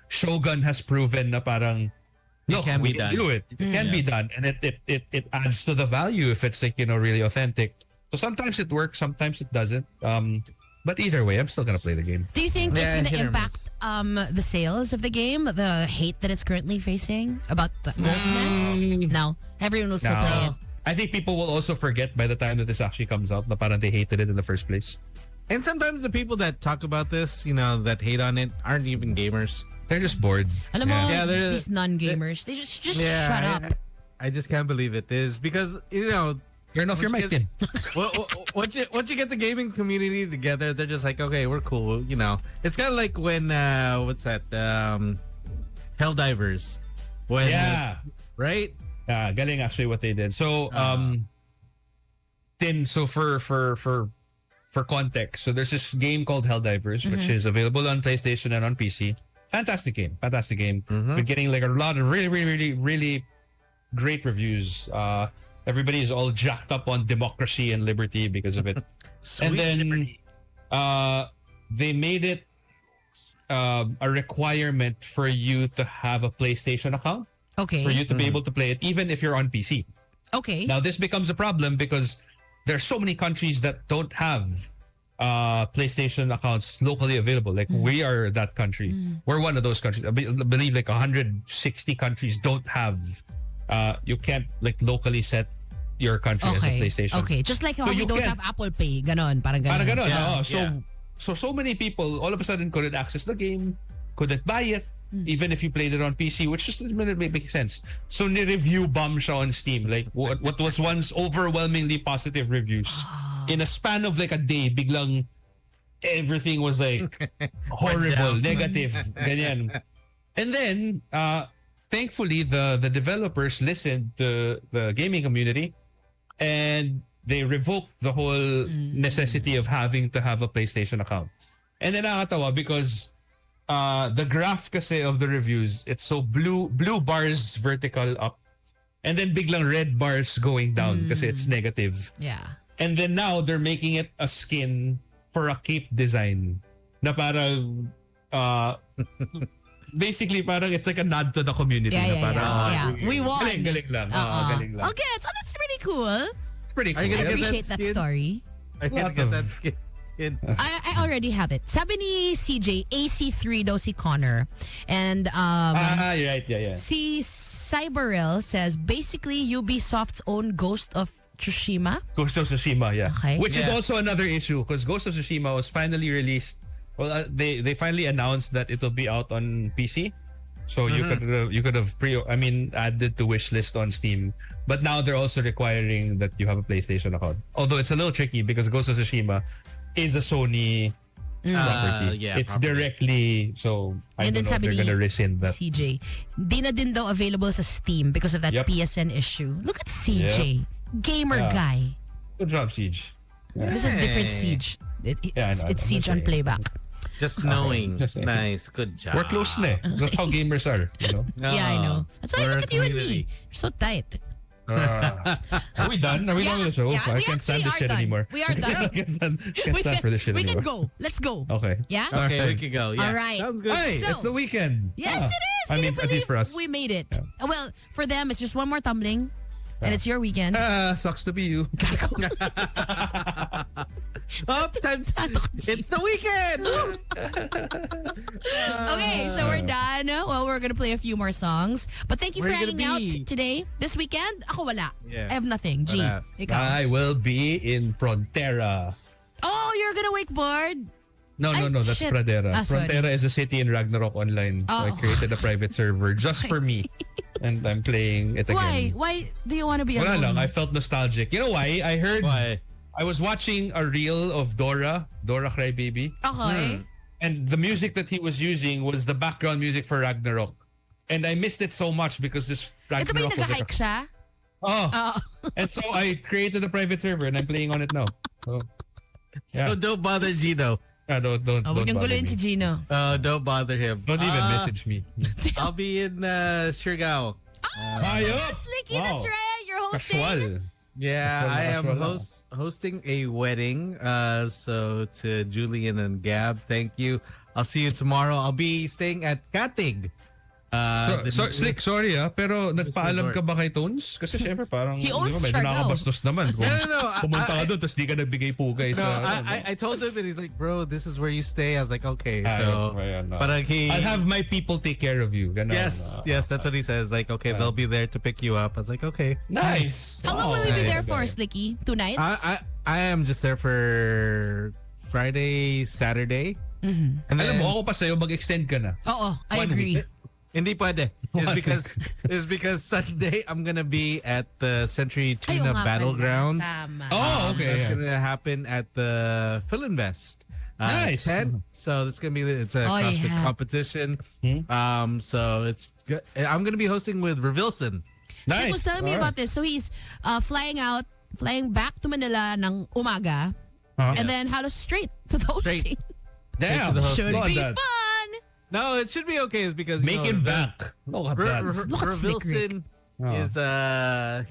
Shogun has proven na parang look, can we be can done. do it. It can be done, and it adds to the value if it's like really authentic. So sometimes it works, sometimes it doesn't. But either way, I'm still gonna play the game. Do you think it's Yeah, going to hit or impact the sales of the game? The hate that it's currently facing about the wokeness? No. Everyone will still play it. I think people will also forget by the time that this actually comes out na parang they hated it in the first place. And sometimes the people that talk about this, that hate on it, aren't even gamers. They're just bored. Alam mo, Yeah, they're- these non-gamers, they just shut up. I just can't believe it is because Turn off your mic then. once you get the gaming community together, they're just like, okay, we're cool. It's kind of like when what's that? Helldivers. When Yeah. right? Yeah, galing actually what they did. So, Tin, so for context, so there's this game called Helldivers, which is available on PlayStation and on PC. Fantastic game. Been getting like a lot of really great reviews. Everybody is all jacked up on democracy and liberty because of it. And then they made it a requirement for you to have a PlayStation account. Okay. For you to be able to play it, even if you're on PC. Okay. Now, this becomes a problem because there's so many countries that don't have PlayStation accounts locally available. Like, we are that country. We're one of those countries. I believe like 160 countries don't have, you can't like locally set your country as a PlayStation. Okay. Just like how So we you don't can- have Apple Pay. Ganon. Parang ganon. Parang ganon, Yeah, oo. So many people all of a sudden couldn't access the game, couldn't buy it, even if you played it on PC, which just didn't make sense. So ni-review bomb siya on Steam. Like what was once overwhelmingly positive reviews, in a span of like a day, biglang everything was like horrible, negative, ganyan. And then thankfully the developers listened to the gaming community and they revoked the whole necessity of having to have a PlayStation account. And then nakakatawa because the graph kasi of the reviews, it's so blue bars vertical up and then biglang red bars going down kasi it's negative. Yeah. And then now they're making it a skin for a cape design na parang basically parang it's like a nod to the community. Yeah, na yeah, parang, yeah. We won. Galing lang. Galing lang. Okay, so that's pretty cool. It's pretty cool. Are you I gonna get appreciate that skin? story. I can't get that skin. I already have it. Sabi ni CJ, AC3 daw si Connor. And You're right. Yeah. si Cyberel says, basically Ubisoft's own Ghost of Tsushima. Ghost of Tsushima, yeah. Okay. Which is also another issue because Ghost of Tsushima was finally released. Well, they finally announced that it will be out on PC. So you could have added to wish list on Steam. But now they're also requiring that you have a PlayStation account. Although it's a little tricky because Ghost of Tsushima is a Sony property. It's property. directly, so I And don't then know if sabi they're ni gonna rescind that. CJ, di na din daw available sa Steam because of that Yep. PSN issue. Look at CJ. Gamer guy. Good job, Siege. This is different Siege. Yeah, I know, It's I'm Siege just on saying. playback. Just knowing. Nice. Good job. We're close na eh. That's how gamers are, you know? Yeah, I know. That's why I we're look a at you and community. me. You're so tight. Are we done? Are we done with the show? Yeah, I we can't stand actually this are shit done. anymore. We are done. I can't stand for this shit We anymore. can go. Let's go. Okay. Yeah? Okay, we can go. Yeah. All right. Sounds good. Hey, So- it's the weekend. Yes, it is. I Can mean, you at least for believe us. we made it. Well, for them, it's just one more tumbling. And it's your weekend. Sucks to be you. Up time. It's the weekend. Okay, so we're done. Well, we're gonna play a few more songs. But thank you Where for you gonna hanging out be? today. This weekend, ako wala. Yeah. I have nothing. G, Wala. ikaw. I will be in Frontera. Oh, you're gonna wakeboard? No, Ay, that's shit. Frontera. Sorry. Frontera is a city in Ragnarok Online. So I Oh. created a private server just for me. And I'm playing it Why? again. Why do you want to be Wala alone? lang. I felt nostalgic. You know why? I heard... Why? I was watching a reel of Dora Crybaby. Okay. And the music that he was using was the background music for Ragnarok. And I missed it so much because this Ito ba yung Ragnarok was like nag-hike siya? Oh. And so I created a private server and I'm playing on it now. So, So don't bother Gino. don't Oh, huwag niyong bother guluhin me. si Gino. Don't bother him. Don't even message me. I'll be in Siargao. Ayos! Slicky, Wow. that's right. You're hosting. Casual. Yeah, Casual I na am casual hosting a wedding. So to Julian and Gab, thank you. I'll see you tomorrow. I'll be staying at Katig. Slick, sorry pero nagpaalam resort. ka ba kay Tones? Kasi syempre parang He owns medyo Siargao. nakakabastos naman kung No, pumunta ka doon tapos di ka nagbigay pugay No, sa... I told him and he's like, bro, this is where you stay. I was like, okay. So, Ayun, no. parang he... I'll have my people take care of you. Ganon. Yes, that's what he says. Like, okay, they'll be there to pick you up. I was like, okay. Nice. How long will you be there for, Slicky? 2 nights? I am just there for Friday, Saturday. And Alam then, mo, ako pa sa'yo, mag-extend ka na. Oo, I One agree. week. hindi pwede. One It's because Sunday I'm gonna be at the Century Ay, oo Tuna nga Battlegrounds. pala. Tama. Oh, okay. That's Yeah. gonna happen at the Philinvest. Nice. 10. So it's a CrossFit yeah. competition. So it's good. I'm gonna be hosting with Revilson. He was Nice. telling me about this. So he's flying out flying back to Manila ng umaga, and then halos straight to the hosting. Damn. the hosting. Should Look at be that. fun. No, it should be okay. It's because Make him back. Look at that. Look at Slick Rick. Wilson is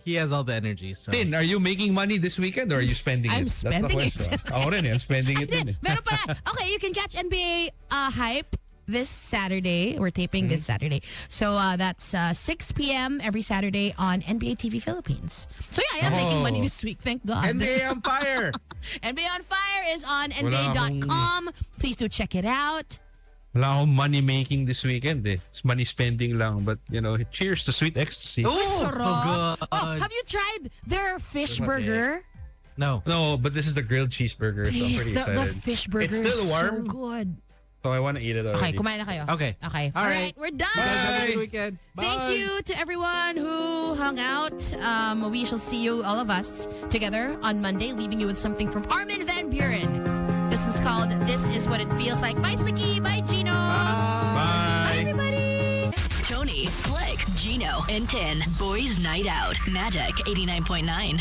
he has all the energy. So Tin, are you making money this weekend or are you spending I'm it? spending it. That's the question. Ako rin eh. I'm spending it din eh. Meron pala. Okay, you can catch NBA Hype this Saturday. We're taping this Saturday. So that's 6 p.m. every Saturday on NBA TV Philippines. So yeah, I am making money this week. Thank God. NBA on fire. NBA on Fire is on Wala NBA.com. Please do check it out. Wala akong money making this weekend eh. It's money spending lang. But, you know, cheers to sweet ecstasy. Oh, so Sarap. good. Oh, have you tried their fish burger? No. No, but this is the grilled cheeseburger. So I'm Please, pretty the excited. fish burger It's still is warm. so good. So I want to eat it already. Okay, kumain na kayo. Okay. Okay. All All right. right, we're done. Have a good weekend. Thank Bye. you to everyone who hung out. We shall see you, all of us, together on Monday, leaving you with something from Armin van Buren. This is called This Is What It Feels Like. Bye, Slicky. Bye, Gino. Bye, everybody. Tony, Slick, Gino, and Tin. Boys Night Out. Magic 89.9.